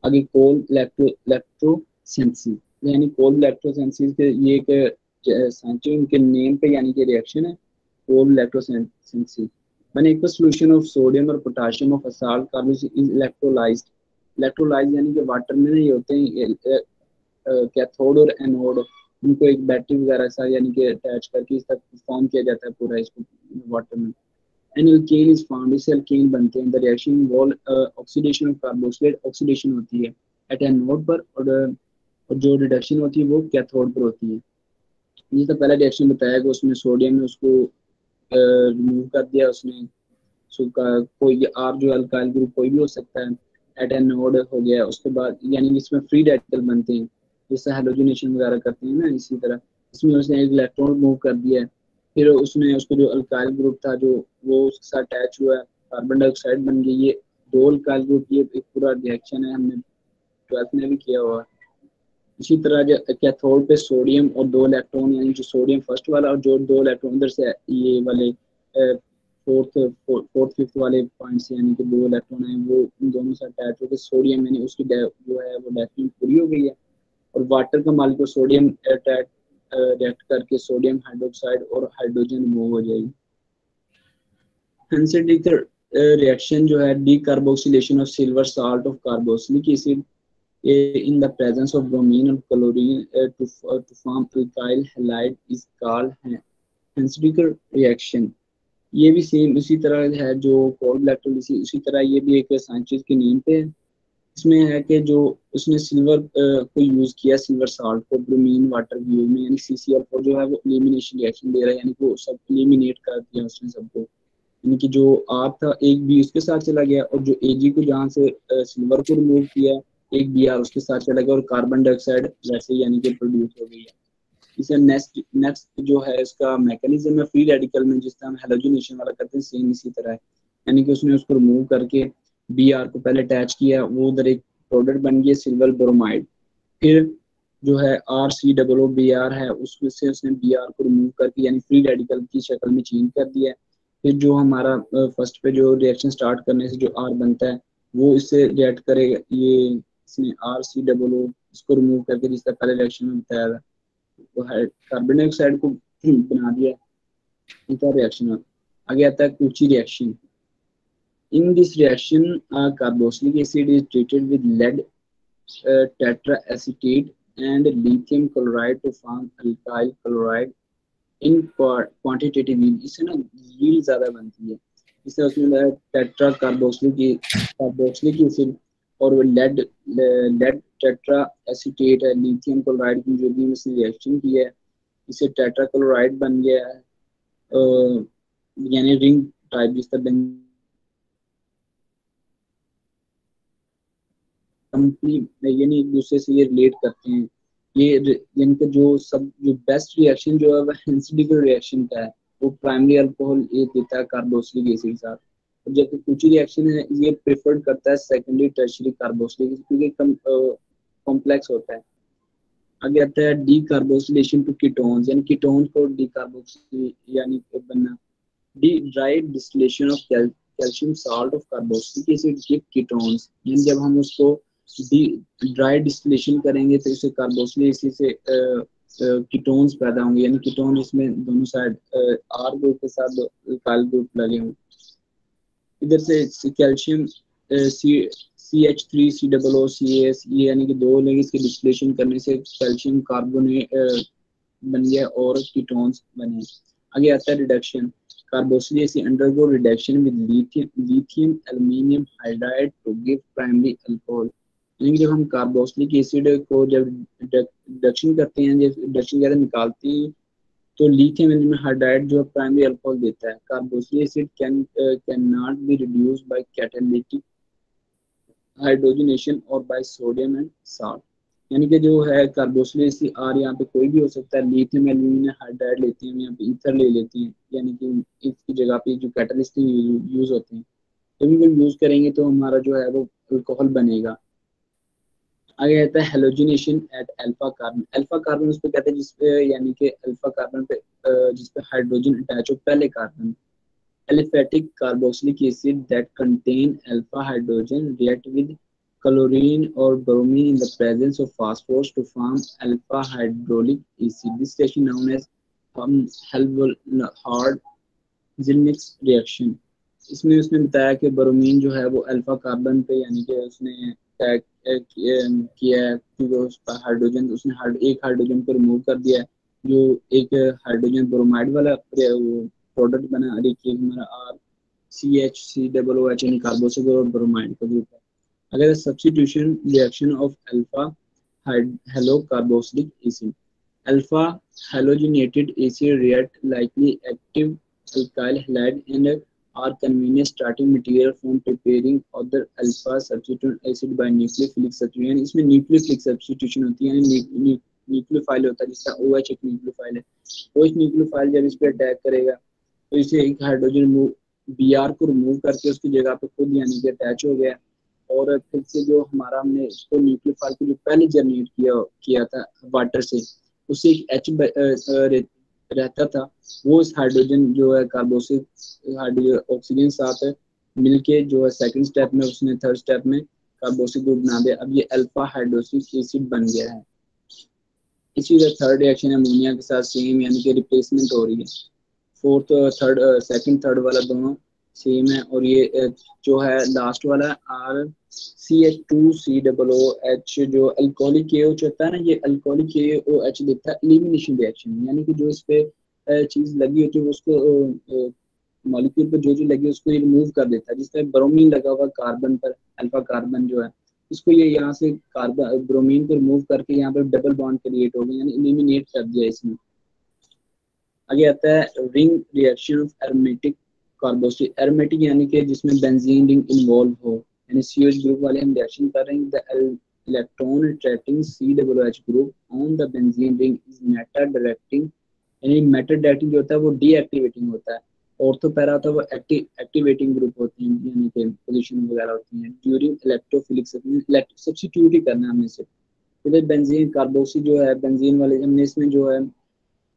आगे कोल्ड इलेक्ट्रोसेंसिस, यानी कोल्ड इलेक्ट्रोसेंसिस के ये एक साइंटिफिक के नेम पे यानी कि रिएक्शन है cold इलेक्ट्रोसेंसिस। When aqueous solution of sodium और potassium of a salt carboxylic is electrolyzed, electrolysed यानी कि वाटर में नहीं होते हैं कैथोड और एनोड, उनको एक बैटरी वगैरह सा यानी कि अटैच करके इस तक फॉर्म किया जाता है पूरा इसको वाटर में। एन अल्केन इज फाउंड, इससे अल्केन बनते हैं। The reaction involve oxidation of carboxylate, oxidation होती है एट एनोड पर, और जो रिडक्शन होती है वो कैथोड पर होती है। ये तो पहला रिएक्शन बताया कि उसमें सोडियम में उसको रिमूव कर दिया उसने, का कोई आर जो अल्काइल ग्रुप कोई भी हो सकता है, एट एनोड हो गया। उसके बाद यानी इसमें फ्री रेडिकल बनते हैं जिससे हेलोजिनेशन वगैरह करते हैं ना, इसी तरह इसमें उसने एक इलेक्ट्रॉन रिमूव कर दिया है। फिर उसने उसको जो अल्काइल ग्रुप था जो वो उसके साथ अटैच हुआ है, कार्बन डाइऑक्साइड बन गई। ये दो अल्काइल ग्रुप, ये एक पूरा रिएक्शन है, हमने 12th में भी किया हुआ है। इसी तरह जो कैथोड पे सोडियम और दो इलेक्ट्रॉन, यानी जो सोडियम फर्स्ट वाला और जो दो इलेक्ट्रॉन इधर से ये वाले फोर्थ फिफ्थ वाले पॉइंट से, यानी कि दो इलेक्ट्रॉन है वो इन दोनों से अटैच होकर सोडियम, यानी उसकी जो है वो डेफिनेट पूरी हो गई है। और वाटर का मालिक्यूल सोडियम अटैच रिएक्ट करके सोडियम हाइड्रोक्साइड और हाइड्रोजन मूव हो जाएगी। हेंसेडिक रिएक्शन जो है decarboxylation of silver salt of carboxylic acid in the presence of bromine and chlorine to form alkyl halide is called Henschel reaction। ये भी same उसी तरह है जो कोल इलेक्ट्रोलिसिस, उसी तरह ये भी एक साइंटिस्ट की नींव पे है। इसमें है कि जो उसने सिल्वर को यूज किया, सिल्वर साल्ट को ब्रोमीन वाटर के यूज में, यानी CCl4 जो है वो एलिमिनेशन रिएक्शन दे रहा है, यानी कि वो सब एलिमिनेट कर दिया उसने सबको, यानी कि जो आर था एक भी उसके साथ चला गया, और जो Ag को जहाँ से सिल्वर को रिमूव किया एक Br उसके साथ चला गया, और कार्बन डाइऑक्साइड वैसे यानी कि प्रोड्यूस हो गई है। इसे नेक्स्ट जो है इसका मैकेनिज्म है फ्री रेडिकल में, जिस तरह हम हेलोजिनेशन वाला करते हैं सेम इसी तरह है, यानी कि उसने उसको रिमूव करके Br को पहले अटैच किया, वो उधर एक प्रोडक्ट बन गया सिल्वर ब्रोमाइड। फिर जो है RCOOBr है उसमें से उसने Br को रिमूव करके यानी फ्री रेडिकल की शक्ल में चेंज कर दिया है। फिर जो हमारा फर्स्ट पे जो रिएक्शन स्टार्ट करने से जो R बनता है वो इससे रिएक्ट करेगा, ये इसने RCOO इसको रिमूव करके जिस तरह पहले रिएक्शन में बताया था वो कार्बन डाइऑक्साइड को बना दिया, इसका रिएक्शन। आगे आता है कुची reaction. In this reaction, carboxylic acid is treated with lead tetraacetate and lithium chloride to form alkyl chloride in quantitative yield। इससे ना yield ज़्यादा बनती है, इससे उसमें टेट्रा कार्बोक्सिलिक एसिड और लेड टेट्रा एसीटेट है, लिथियम क्लोराइड की जो भी इसने रिएक्शन किया है इससे टेट्रा क्लोराइड बन गया है, यानी रिंग टाइप जिस तरह यानी एक दूसरे से ये रिलेट करते हैं। ये यानी कि जो बेस्ट रिएक्शन जो है वह हेंसेडिक रिएक्शन का है, वो प्राइमरी अल्कोहल ये देता है कार्बोक्सिलिक एसिड के साथ, और जबकि कुची रिएक्शन है ये प्रेफर्ड करता है सेकेंडरी टर्शियरी कार्बोक्सिलिक एसिड क्योंकि कॉम्प्लेक्स होता है। आगे आता है डीकार्बोक्सिलेशन टू कीटोन्स, यानी कीटोन्स को डीकार्बोक्सिल यानी बनना। Dry distillation of calcium salt of carboxylic acid give ketones, यानी जब हम उसको ड्राई डिस्टिलेशन करेंगे तो इससे कार्बोक्सिलिक एसिड से कीटोन्स पैदा होंगे, यानी कीटोन इसमें दोनों साइड आर ग्रुप के साथ अल्काइल ग्रुप लगे हों। इधर से कैल्शियम CH3COOCAS ये यानी कि दो लेंगे, इसके डिस्टिलेशन करने से कैल्शियम कार्बोनेट बन गया और कीटोन्स बने। आगे आता है reduction. Carboxylic acid undergo reduction with lithium aluminium hydride to give primary alcohol, यानी जब हम कार्बोक्सिलिक एसिड को जब रिडक्शन करते हैं, जब रिडक्शन करके निकालते हैं तो लिथियम एल्यूमिनियम हाइड्राइड जो प्राइमरी अल्कोहल देता है। Carboxylic acid can not be reduced by catalytic hydrogenation और बाय सोडियम एंड साल्ट, यानी कि जो है कार्बोक्सिलिक एसिड आर यहाँ पे कोई भी हो सकता है, लिथियम एल्यूमिनियम हाइड्राइड लेते हैं, यहाँ पे ईथर ले लेते हैं, यानी कि इसकी जगह पे जो कैटलिस्ट यूज होते हैं जब भी यूज करेंगे तो हमारा जो है वो अल्कोहल बनेगा। आगे आता है halogenation at alpha carbon. Alpha carbon उस पे कहते हैं जिसपे यानी कि अल्फा कार्बन पे जिसपे हाइड्रोजन अटैच हो पहले carbon. Aliphatic carboxylic acid that contain alpha hydrogen react with chlorine or bromine in the presence of phosphorus to form alpha hydrochloric acid. This reaction known as Helmholtz-Zillnitz reaction। इसमें उसने बताया कि bromine जो है वो alpha carbon पे यानी कि उसने किया है क्योंकि उस पर हाइड्रोजन उसने एक हाइड्रोजन को रिमूव कर दिया है, जो एक हाइड्रोजन ब्रोमाइड वाला प्रोडक्ट बना, देखिए हमारा आर CH, COOH यानी कार्बोक्सिल और ब्रोमाइड का ग्रुप है। अगर substitution reaction of alpha hello carboxylic acid, alpha halogenated acid react likely active alkyl halide and are convenient starting material from preparing other alpha substituent acid by nucleophilic substitution। यानी इसमें nucleophilic substitution होती है, यानी nucleophile होता है जिसका OH एक nucleophile है। OH न्यूक्लियोफाइल जब इस पर अटैक करेगा तो इसे एक हाइड्रोजन Br को रिमूव करके उसकी जगह पे खुद यानी कि अटैच हो गया, और फिर से जो हमारा हमने इसको न्यूक्लियोफाइल को जो पहले जनरेट किया था वाटर से, उससे एक H रहता था, वो इस हाइड्रोजन जो है कार्बोक्सिल हाइड्रोजन ऑक्सीजन साथ मिलके जो है सेकंड स्टेप में उसने थर्ड स्टेप में कार्बोक्सिल ग्रुप बना दिया। अब ये अल्फा हाइड्रोक्सिक एसिड बन गया है। इसी तरह थर्ड रिएक्शन अमोनिया के साथ सेम यानी कि रिप्लेसमेंट हो रही है। फोर्थ थर्ड सेकंड थर्ड वाला दोनों सेम है, और ये जो है लास्ट वाला RCH2COOH जो अल्कोहलिक KOH होता है ना, ये अल्कोहलिक KOH देता है एलिमिनेशन रिएक्शन, यानी कि जो इस पे चीज लगी होती है उसको मॉलिक्यूल पर जो लगी उसको ये रिमूव कर देता है। जिस तरह ब्रोमीन लगा हुआ कार्बन पर, अल्फा कार्बन जो है इसको ये यहाँ से कार्बन ब्रोमीन को रिमूव करके यहाँ पर डबल बॉन्ड क्रिएट हो गया, यानी एलिमिनेट कर दिया इसमें। आगे आता है ring reaction of aromatic carboxyl, aromatic यानी कि जिसमें बेंजीन रिंग इन्वॉल्व हो, यानी CH ग्रुप वाले हम रिएक्शन कर रहे हैं। The electron attracting COOH group on the benzene ring is Meta directing, यानी मेटा डायरेक्टिंग जो होता है वो डीएक्टिवेटिंग होता है। ऑर्थो पैरा होता है वो एक्टिवेटिंग ग्रुप होते हैं, यानी कि पोजीशन वगैरह होती हैं। ड्यूरिंग इलेक्ट्रोफिलिक सब्स्टिट्यूट ही करना हमें से। इधर बेंजीन कार्बोक्सिल जो है बेंजीन वाले हमने इसमें जो है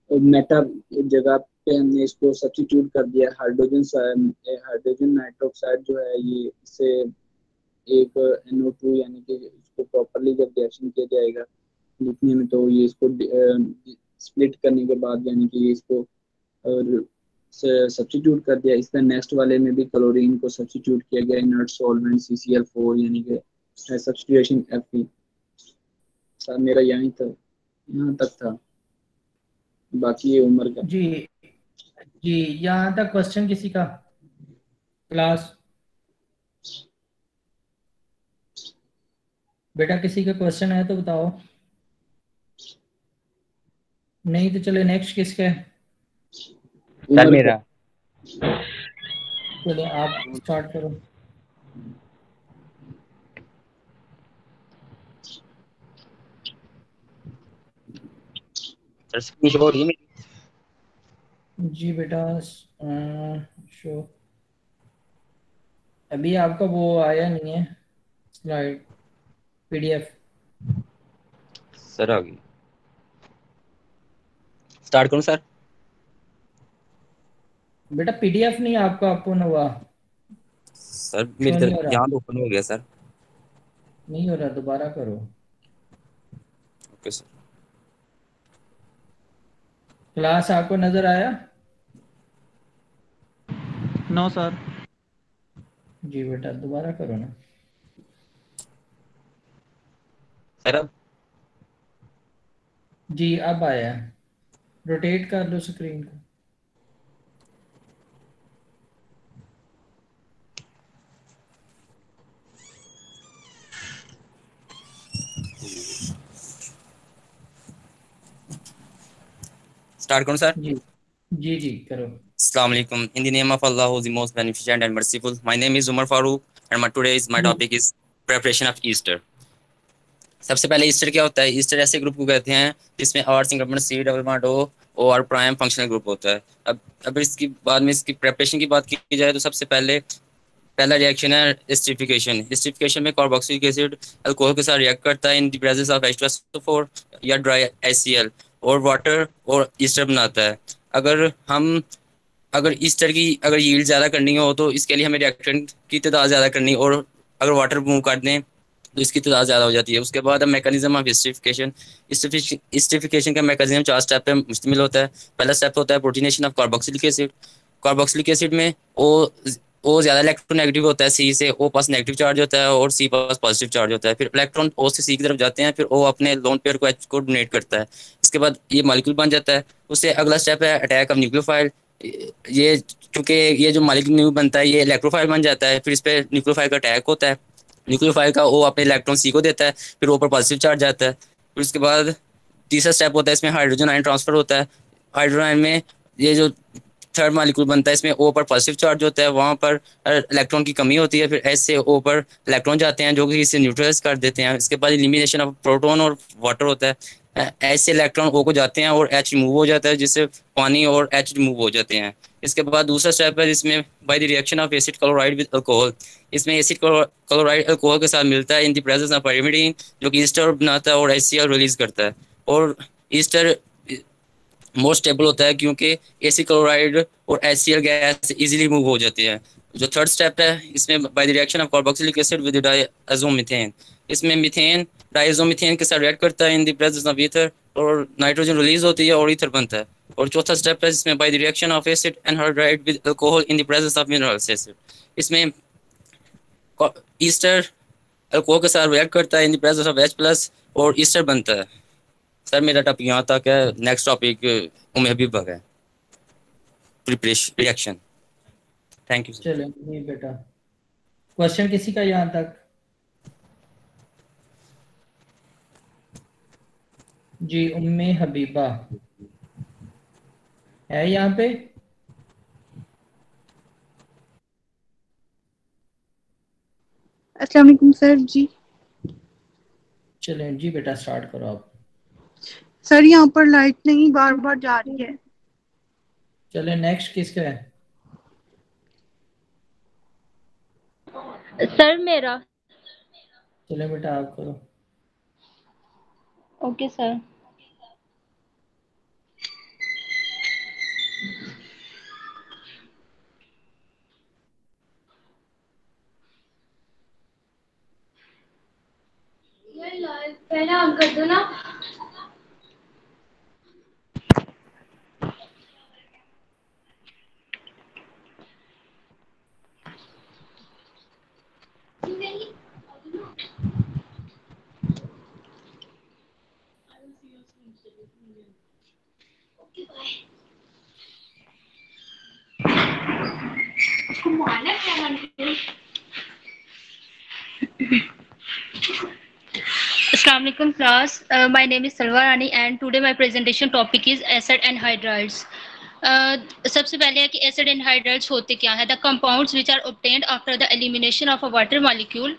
मेटा जगह पे हमने इसको सब्स्टिट्यूट कर दिया। हाइड्रोजन नाइट्रोक्साइड जो है ये इससे एक NO2 यानी कि इसको प्रॉपर्ली जब रिएक्शन किया जाएगा लिखने में तो ये इसको स्प्लिट करने के बाद यानी कि इसको सब्स्टिट्यूट कर दिया। इस तरह नेक्स्ट वाले में भी क्लोरीन को सब्स्टिट्यूट किया गया इनर्ट सॉल्वेंट CCl4 यानी कि सब्स्टिट्यूशन Fe। सर मेरा यहाँ तक था, बाकी ये उम्र का। जी जी, यहाँ तक क्वेश्चन किसी का क्लास? बेटा किसी का क्वेश्चन है तो बताओ, नहीं तो चलो नेक्स्ट किसका है? सर मेरा। चलो आप स्टार्ट करो। सर स्क्रीन शो हो रही है मेरी? जी बेटा शो अभी आपका वो आया नहीं है स्लाइड PDF। सर आ गई। स्टार्ट करूं सर? बेटा PDF नहीं आपका ओपन हुआ। सर मेरी तरफ यहाँ तो ओपन हो गया सर। नहीं हो रहा, दोबारा करो। Okay sir. क्लास आपको नजर आया? No sir. जी बेटा दोबारा करो ना। सर अब? जी अब आया, रोटेट कर लो स्क्रीन को। स्टार्ट करूं सर? जी जी जी करो। Assalamu alaikum. In the name of Allah, who is the most beneficent and merciful. My name is Umar Farooq and my topic is preparation of Easter. सबसे पहले ईस्टर क्या होता है? ईस्टर ऐसे group को कहते हैं जिसमें R single bond C double bond O और प्राइम फंक्शनल ग्रुप होता है। अब इसकी बाद में इसकी प्रिपरेशन की बात की जाए तो सबसे पहला रिएक्शन है एस्टरिफिकेशन। एस्टरिफिकेशन में कार्बोक्सिलिक एसिड अल्कोहल के साथ रिएक्ट करता है इन द प्रेजेंस ऑफ H2SO4 या ड्राई HCl और वाटर और ईस्टर बनाता है। अगर ईस्टर की अगर यील्ड ज़्यादा करनी हो तो इसके लिए हमें रिएक्टेंट की तादाद ज़्यादा करनी, और अगर वाटर रिमूव कर दें तो इसकी तादाद ज़्यादा हो जाती है। उसके बाद मैकेनिज्म ऑफ एस्टरिफिकेशन। एस्टरिफिकेशन का मैकेनिज्म 4 स्टेप पे मुश्तमिल होता है। पहला स्टेप होता है protonation of carboxylic acid. Carboxylic acid में O ज़्यादा इलेक्ट्रोनेगेटिव होता है C से, O पास नेगेटिव चार्ज होता है और C पास पॉजिटिव चार्ज होता है। फिर इलेक्ट्रॉन O से C की तरफ जाते हैं, फिर O अपने लोन पेयर को H को डोनेट करता है। इसके बाद ये मॉलिक्यूल बन जाता है। उससे अगला स्टेप है अटैक ऑफ न्यूक्लियोफाइल। ये चूंकि ये जो मॉलिक्यूल बनता है ये इलेक्ट्रोफाइल बन जाता है, फिर इस पे न्यूक्लियोफाइल का अटैक होता है, न्यूक्लियोफाइल का वो अपने इलेक्ट्रॉन सी को देता है, फिर ऊपर पॉजिटिव चार्ज आता है। फिर उसके बाद तीसरा स्टेप होता है, इसमें हाइड्रोजन आयन ट्रांसफर होता है। हाइड्रोजन आयन में ये जो थर्ड मॉलिक्यूल बनता है इसमें ओ पर पॉजिटिव चार्ज होता है, वहां पर इलेक्ट्रॉन की कमी होती है, फिर एस से ओ पर इलेक्ट्रॉन जाते हैं जो कि इसे न्यूट्रलाइज कर देते हैं। इसके बाद एलिमिनेशन ऑफ प्रोटॉन और वाटर होता है, एस से इलेक्ट्रॉन ओ को जाते हैं और एच रिमूव हो जाता है, जिससे पानी और एच रिमूव हो जाते हैं। इसके बाद दूसरा स्टेप है जिसमें by the reaction of acid chloride with alcohol, इसमें एसिड क्लोराइड अल्कोहल के साथ मिलता है इन द प्रेजेंस ऑफ पाइरीमिडीन, जो कि ईस्टर बनाता है और HCl रिलीज करता है। और ईस्टर मोर स्टेबल होता है क्योंकि एसिड क्लोराइड और HCl गैस इजीली मूव हो जाती है। जो थर्ड स्टेप है इसमें by the reaction of carboxylic acid with diazomethane, इसमें मीथेन डायज़ोमीथेन के साथ रिएक्ट करता है इन द प्रेजेंस ऑफ ईथर और नाइट्रोजन रिलीज होती है और ईथर बनता है। और चौथा स्टेप है इसमें by the reaction of acid anhydride with alcohol in the presence of minerals acid, इसमें ईस्टर अल्कोहल के साथ रिएक्ट करता है इन द प्रेजेंस ऑफ H+ और ईस्टर बनता है। सर मेरा टॉपिक यहाँ तक है, नेक्स्ट टॉपिक उम्मे हबीबा का है, प्रिपरेशन रिएक्शन। Thank you. चलो नहीं बेटा, क्वेश्चन किसी का यहाँ तक? जी उम्मे हबीबा है यहाँ पे? अस्सलाम वालेकुम सर जी। चलें जी बेटा, स्टार्ट करो आप। सर यहाँ पर लाइट नहीं बार बार जा रही है। चलें नेक्स्ट किसका है? सर मेरा। चलें बेटा आप करो। Okay sir. पहले ऑन कर दो ना। Assalamualaikum class. My name is Salwa Rani and today my presentation topic is acid anhydrides. सबसे पहले है कि एसिड एनहाइड्राइड्स होते क्या है। The compounds which are obtained after the elimination of a water molecule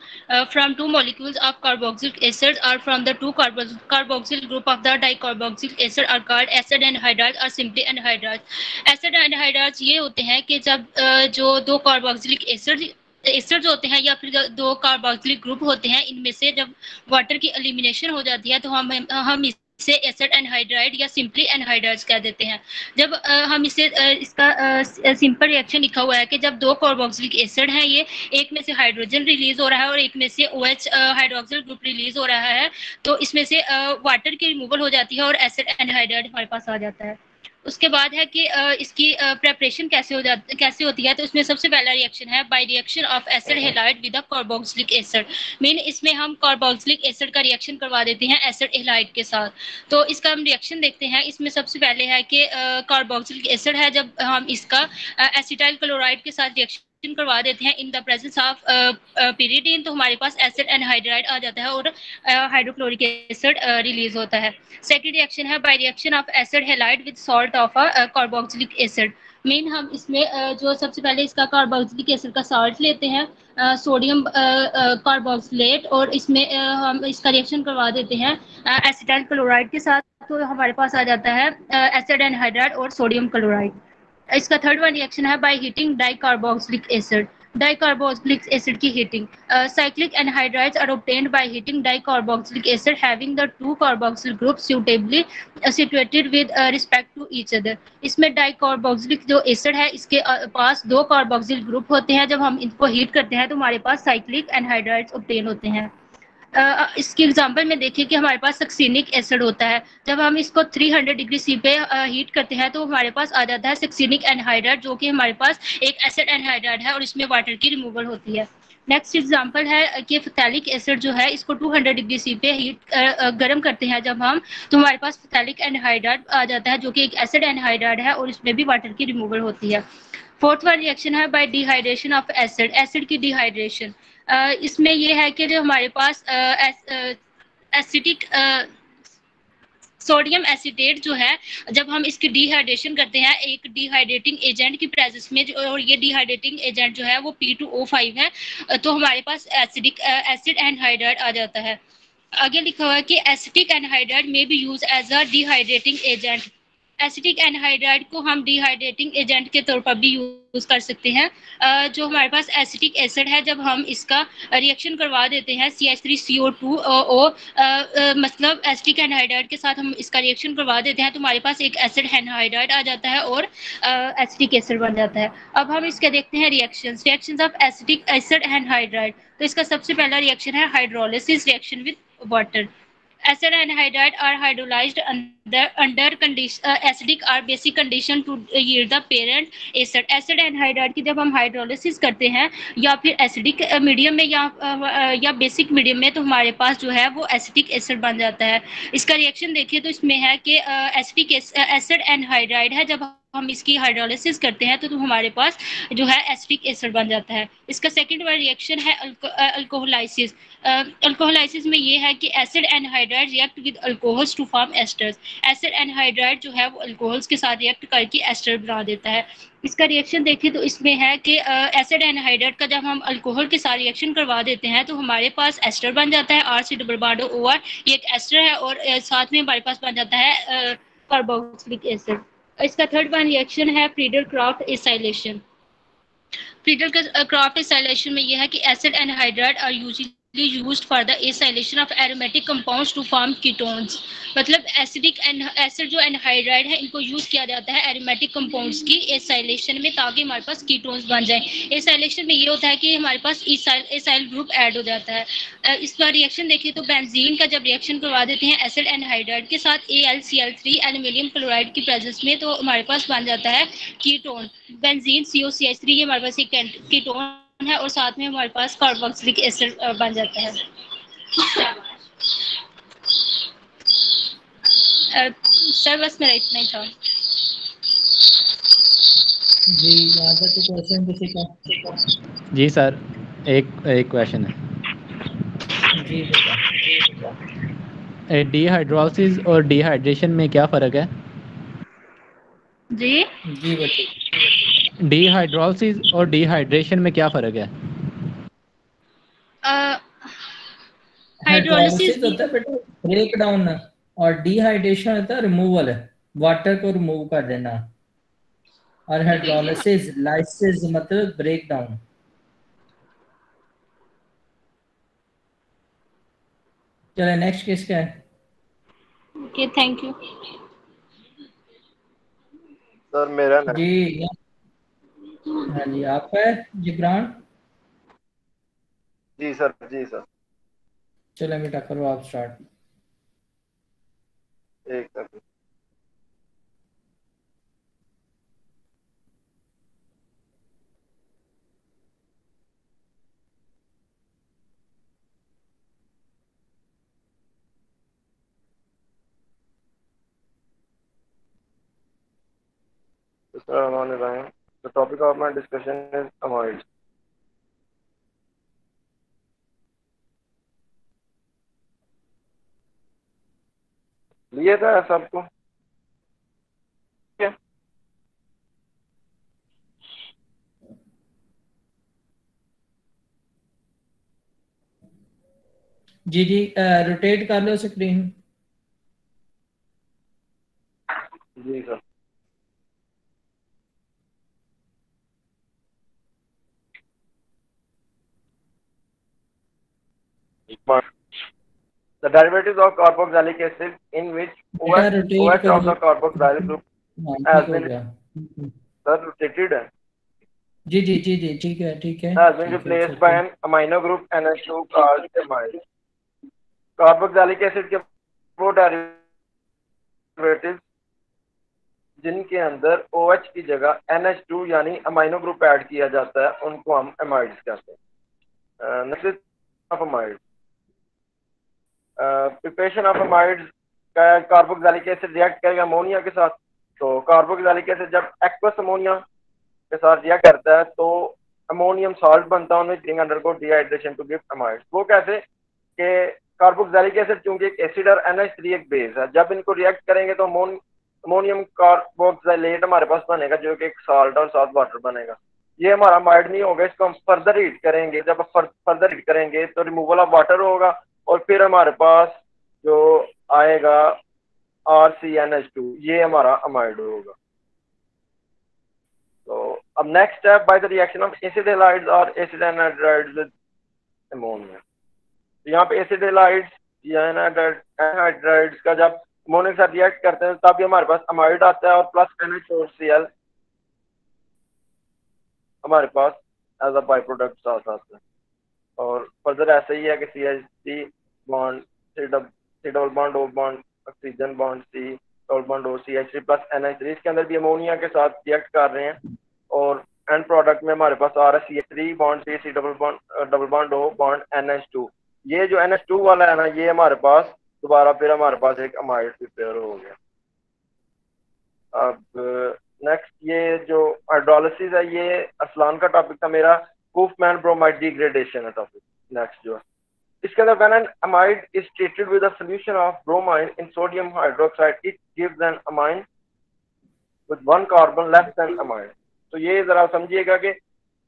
from two molecules of carboxylic acid or from the two carboxyl group of the dicarboxylic acid are called acid anhydrides or simply anhydrides. Acid anhydrides ये होते हैं कि जब जो दो carboxylic acids होते हैं या फिर दो कार्बोक्सिलिक ग्रुप होते हैं, इनमें से जब वाटर की एलिमिनेशन हो जाती है तो हम इसे एसिड एनहाइड्राइड या सिंपली एनहाइड्राइड्स कह देते हैं। जब हम इसे इसका सिंपल रिएक्शन लिखा हुआ है कि जब दो कार्बोक्सिलिक एसिड हैं, ये एक में से हाइड्रोजन रिलीज हो रहा है और एक में से OH हाइड्रोक्सिल ग्रुप रिलीज हो रहा है, तो इसमें से वाटर की रिमूवल हो जाती है और एसिड एनहाइड्राइड हमारे पास आ जाता है। उसके बाद है कि इसकी प्रेपरेशन कैसे होती है। तो इसमें सबसे पहला रिएक्शन है by reaction of acid halide with carboxylic acid. Mean इसमें हम कार्बोक्सिलिक एसिड का रिएक्शन करवा देते हैं एसिड हैलाइड के साथ। तो इसका हम रिएक्शन देखते हैं। इसमें सबसे पहले है कि कार्बोक्सिलिक एसिड है, जब हम इसका एसिटाइल क्लोराइड के साथ रिएक्शन करवा देते हैं इन द प्रेजेंस ऑफ pyridine, तो हमारे पास एसिड एनहाइड्राइड आ जाता है और हाइड्रोक्लोरिक एसिड रिलीज होता है। सेकंड रिएक्शन है by reaction of acid halide with salt of carboxylic acid. Mean हम इसमें जो सबसे पहले इसका कार्बोक्सिलिक एसिड का सॉल्ट लेते हैं सोडियम कार्बोक्सिलेट, और इसमें हम इसका रिएक्शन करवा देते हैं एसिटाइल क्लोराइड के साथ, तो हमारे पास आ जाता है एसिड एनहाइड्राइड और सोडियम क्लोराइड। इसका थर्ड वन रिएक्शन है by heating dicarboxylic acid. Dicarboxylic acid की heating, cyclic anhydrides are obtained by heating dicarboxylic acid having the two carboxyl groups suitably situated with respect to each other. इसमें dicarboxylic जो acid है इसके पास दो carboxyl group होते हैं। जब हम इनको हीट करते हैं तो हमारे पास साइक्लिक एनहाइड्राइड्स ऑब्टेन होते हैं। इसकी एग्जांपल में देखिए कि हमारे पास सक्सीनिक एसिड होता है। जब हम इसको 300 डिग्री C पे हीट करते हैं तो हमारे पास आ जाता है सक्सीनिक एनहाइड्राइड, जो कि हमारे पास एक एसिड एनहाइड्राइड है और इसमें वाटर की रिमूवल होती है। नेक्स्ट एग्जांपल है कि फैलिक एसिड जो है इसको 200 डिग्री सी पे हीट गर्म करते हैं जब हम, तो हमारे पास फैलिक एनहाइड्राइड आ जाता है जो कि एक एसिड एनहाइड्राइड है और इसमें भी वाटर की रिमूवल होती है। फोर्थ वन रिएक्शन है bye dehydration of acid, acid की डिहाइड्रेशन। इसमें ये है कि जो हमारे पास एसिटिक सोडियम एसिटेट जो है, जब हम इसकी डिहाइड्रेशन करते हैं एक डिहाइड्रेटिंग एजेंट की प्रेजेंस में, और ये डिहाइड्रेटिंग एजेंट जो है वो P2O5 है, तो हमारे पास एसिडिक एसिड एनहाइड्राइड आ जाता है। आगे लिखा हुआ है कि acetic anhydride may be use as a dehydrating agent. Acetic anhydride को हम डिहाइड्रेटिंग एजेंट के तौर पर भी यूज कर सकते हैं। जो हमारे पास एसिटिक एसिड है, जब हम इसका रिएक्शन करवा देते हैं CH3CO2 मतलब एसिटिक एनहाइड्राइड के साथ हम इसका रिएक्शन करवा देते हैं, तो हमारे पास एक एसिड एनहाइड्राइड आ जाता है और एसिटिक एसिड बन जाता है। अब हम इसके देखते हैं reactions of acetic acid anhydride. तो इसका सबसे पहला रिएक्शन है hydrolysis reaction with water. Acid anhydride are hydrolyzed under acidic or basic condition to yield the parent acid. Acid anhydride की जब हम हाइड्रोलिसिस करते हैं या फिर एसिडिक मीडियम में या बेसिक मीडियम में, तो हमारे पास जो है वो एसिटिक एसिड बन जाता है। इसका रिएक्शन देखिए तो इसमें है कि एसिटिक एसिड एनहाइड्राइड है, जब हम इसकी हाइड्रोलिसिस करते हैं तो हमारे पास जो है एसिटिक एसिड बन जाता है। इसका सेकंड वाला रिएक्शन है अल्कोहलाइसिस। अल्कोहलाइसिस में ये है कि acid anhydride react with alcohols to form esters. Acid anhydride जो है वो अल्कोहल्स के साथ रिएक्ट करके एस्टर बना देता है। इसका रिएक्शन देखें तो इसमें है कि एसिड एनहाइड्राइड का जब हम अल्कोहल के साथ रिएक्शन करवा देते हैं तो हमारे पास एस्टर बन जाता है, RC डबल बॉन्ड OR, ये एक एस्टर है, और साथ में हमारे पास बन जाता है कार्बोक्सिलिक एसिड। इसका थर्ड वन रिएक्शन है Friedel Craft acylation. Friedel Craft acylation में यह है कि acid anhydride are usually used for the acylation of aromatic compounds to form ketones। मतलब एसिड जो एनहाइड्राइड है इनको यूज किया जाता है एरोमेटिक कंपाउंड्स की एसाइलेशन में, ताकि हमारे पास कीटोन्स बन जाएं। एसाइलेशन में ये होता है कि हमारे पास एसाइल ग्रुप ऐड हो जाता है। इसका रिएक्शन देखिए तो बेंजीन का जब रिएक्शन करवा देते हैं एसिड एनहाइड्राइड के साथ AlCl3 एल्यूमिनियम क्लोराइड की प्रेजेंस में, तो हमारे पास बन जाता है कीटोन। बेंजीन COCH3 ये हमारे पास एक कीटोन है, और साथ में हमारे पास कार्बोक्सिलिक एसिड बन जाता है। सर बस मेरा इतना ही था जी। यहाँ पर तो क्वेश्चन किसी का? जी सर, एक क्वेश्चन है जी बेटा। डिहाइड्रोलिसिस और डिहाइड्रेशन में क्या फ़र्क है? जी जी बेटा। डिहाइड्रोलिसिस और डिहाइड्रेशन में क्या फ़र्क है? हाइड्रोलिसिस होता है बेटा ब्रेक डाउन, और डिहाइड्रेशन होता है रिमूवल, वाटर को रिमूव कर देना, और हाइड्रोलिसिस लाइसिस मतलब ब्रेक डाउन। चलो नेक्स्ट किसका है? Okay thank you sir. मेरा ना जी हाँ जी, आपका है जिब्रान। जी सर, जी सर। चलो बेटा करो आप स्टार्ट। एक second. The topic of my discussion is amides. लिए था सबको? जी जी, रोटेट कर लो स्क्रीन। जी sir. The derivatives of carboxylic acid in which OH of the carboxylic group has been rotated है। जी जी जी जी ठीक है ठीक है। has been replaced by an amino group NH2 called amide। Carboxylic acid के वो डेरिवेटिव्स जिनके अंदर OH की जगह NH2 यानी अमीनो ग्रुप ऐड किया जाता है उनको हम एमाइड्स कहते हैं। Next is of amide. Preparation of amides का कार्बोक्सिलिक एसिड रिएक्ट करेगा अमोनिया के साथ। तो कार्बोक्सिलिक एसिड जब एक्वस अमोनिया के साथ रिएक्ट करता है तो अमोनियम सॉल्ट बनता है, उनमें undergo dehydration to give amides. वो कैसे कि कार्बोक्सिलिक एसिड चूंकि एक एसिड और NH3 एक बेस है, जब इनको रिएक्ट करेंगे तो अमोनियम कार्बोक्सिलेट हमारे पास बनेगा जो कि एक साल्ट और साथ वाटर बनेगा। ये हमारा अमाइड नहीं होगा, इसको हम फर्दर हीट करेंगे। जब फर्दर हीट करेंगे तो रिमूवल ऑफ वाटर होगा और फिर हमारे पास जो आएगा RCNH2, ये हमारा अमाइड होगा। तो अब next step, by the reaction of acid halides और एसिड एनहाइड्राइड्स विद अमोनिया। तो यहाँ पे एसिड हैलाइड्स या एनहाइड्राइड्स का जब अमोनिया के साथ रिएक्ट करते हैं तब हमारे पास अमाइड आता है और प्लस NH4Cl हमारे पास एज अ बाई प्रोडक्ट साथ आता है। और फर्दर ऐसा ही है कि CH3 bond C double bond O bond oxygen bond C double bond O CH3 plus NH3, इसके अंदर भी अमोनिया के साथ रिएक्ट कर रहे हैं और एंड प्रोडक्ट में हमारे पास आ रहा है CH3 bond C double bond O bond NH2। ये जो NH2 वाला है ना, ये हमारे पास दोबारा फिर हमारे पास एक अमाइड प्रिपेयर हो गया। अब नेक्स्ट ये जो हाइड्रोलिसिस है, ये अरसलान का टॉपिक था, मेरा हुफमैन ब्रोमाइड डिग्रेडेशन है टॉपिक नेक्स्ट जो है। इसके अंदर when an amide is treated with a solution of bromine in sodium hydroxide it gives an amine with 1 carbon less than amide. तो ये जरा समझिएगा कि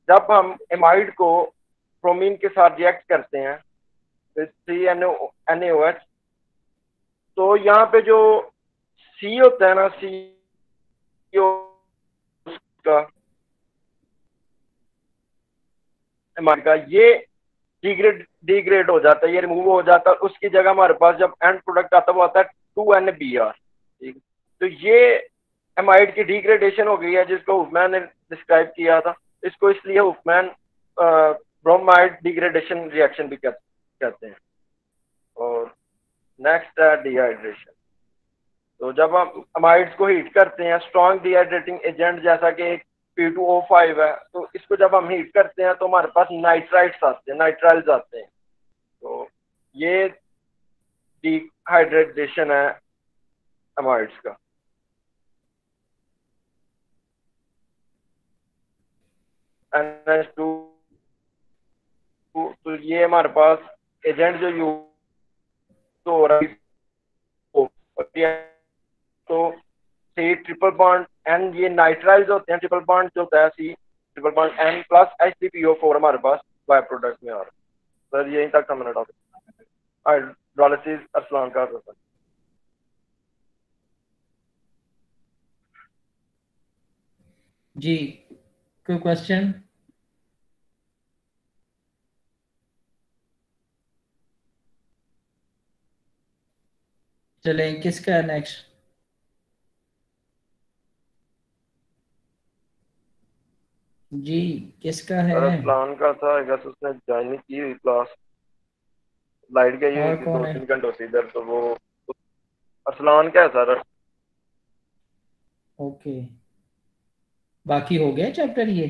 जब हम अमाइड को ब्रोमीन के साथ रिएक्ट करते हैं विद CnOH, तो यहाँ पे जो C होता है ना, CO का अमाइड का, ये डिग्रेड हो जाता है, ये रिमूव हो जाता है। उसकी जगह हमारे पास जब एंड प्रोडक्ट आता है वो आता है 2NBr। ठीक, तो ये अमाइड की डिग्रेडेशन हो गई है जिसको हुफमैन ने डिस्क्राइब किया था। इसको इसलिए हुफमैन ब्रोमाइड डिग्रेडेशन रिएक्शन भी कहते हैं। और नेक्स्ट है डिहाइड्रेशन। तो जब हम अमाइड्स को हीट करते हैं, स्ट्रॉन्ग डिहाइड्रेटिंग एजेंट जैसा कि P2O5 है, तो इसको जब हम हीट करते हैं तो हमारे पास नाइट्राइट्स आते हैं, नाइट्राइल्स आते हैं। तो ये डिहाइड्रेशन है अमाइड्स का। NH2, तो ये हमारे पास एजेंट जो यूज हो रहा है तो C ट्रिपल बॉन्ड N, ये नाइट्राइल्स होते हैं। ट्रिपल बॉन्ड जो होता है C triple bond N plus H3PO4 हमारे पास बाय प्रोडक्ट में आ रहा है। सर यहीं तक का मेरा टॉपिक हाइड्रोलिसिस अरसलान का था। जी, कोई क्वेश्चन? चलें, किसका है नेक्स्ट? जी, किसका है? अरसलान का था, आई गेस उसने ज्वाइन नहीं की हुई क्लास, लाइट गई हुई थी 2-3 घंटों से इधर, तो वो अरसलान क्या है सर? ओके, बाकी हो गया चैप्टर ये?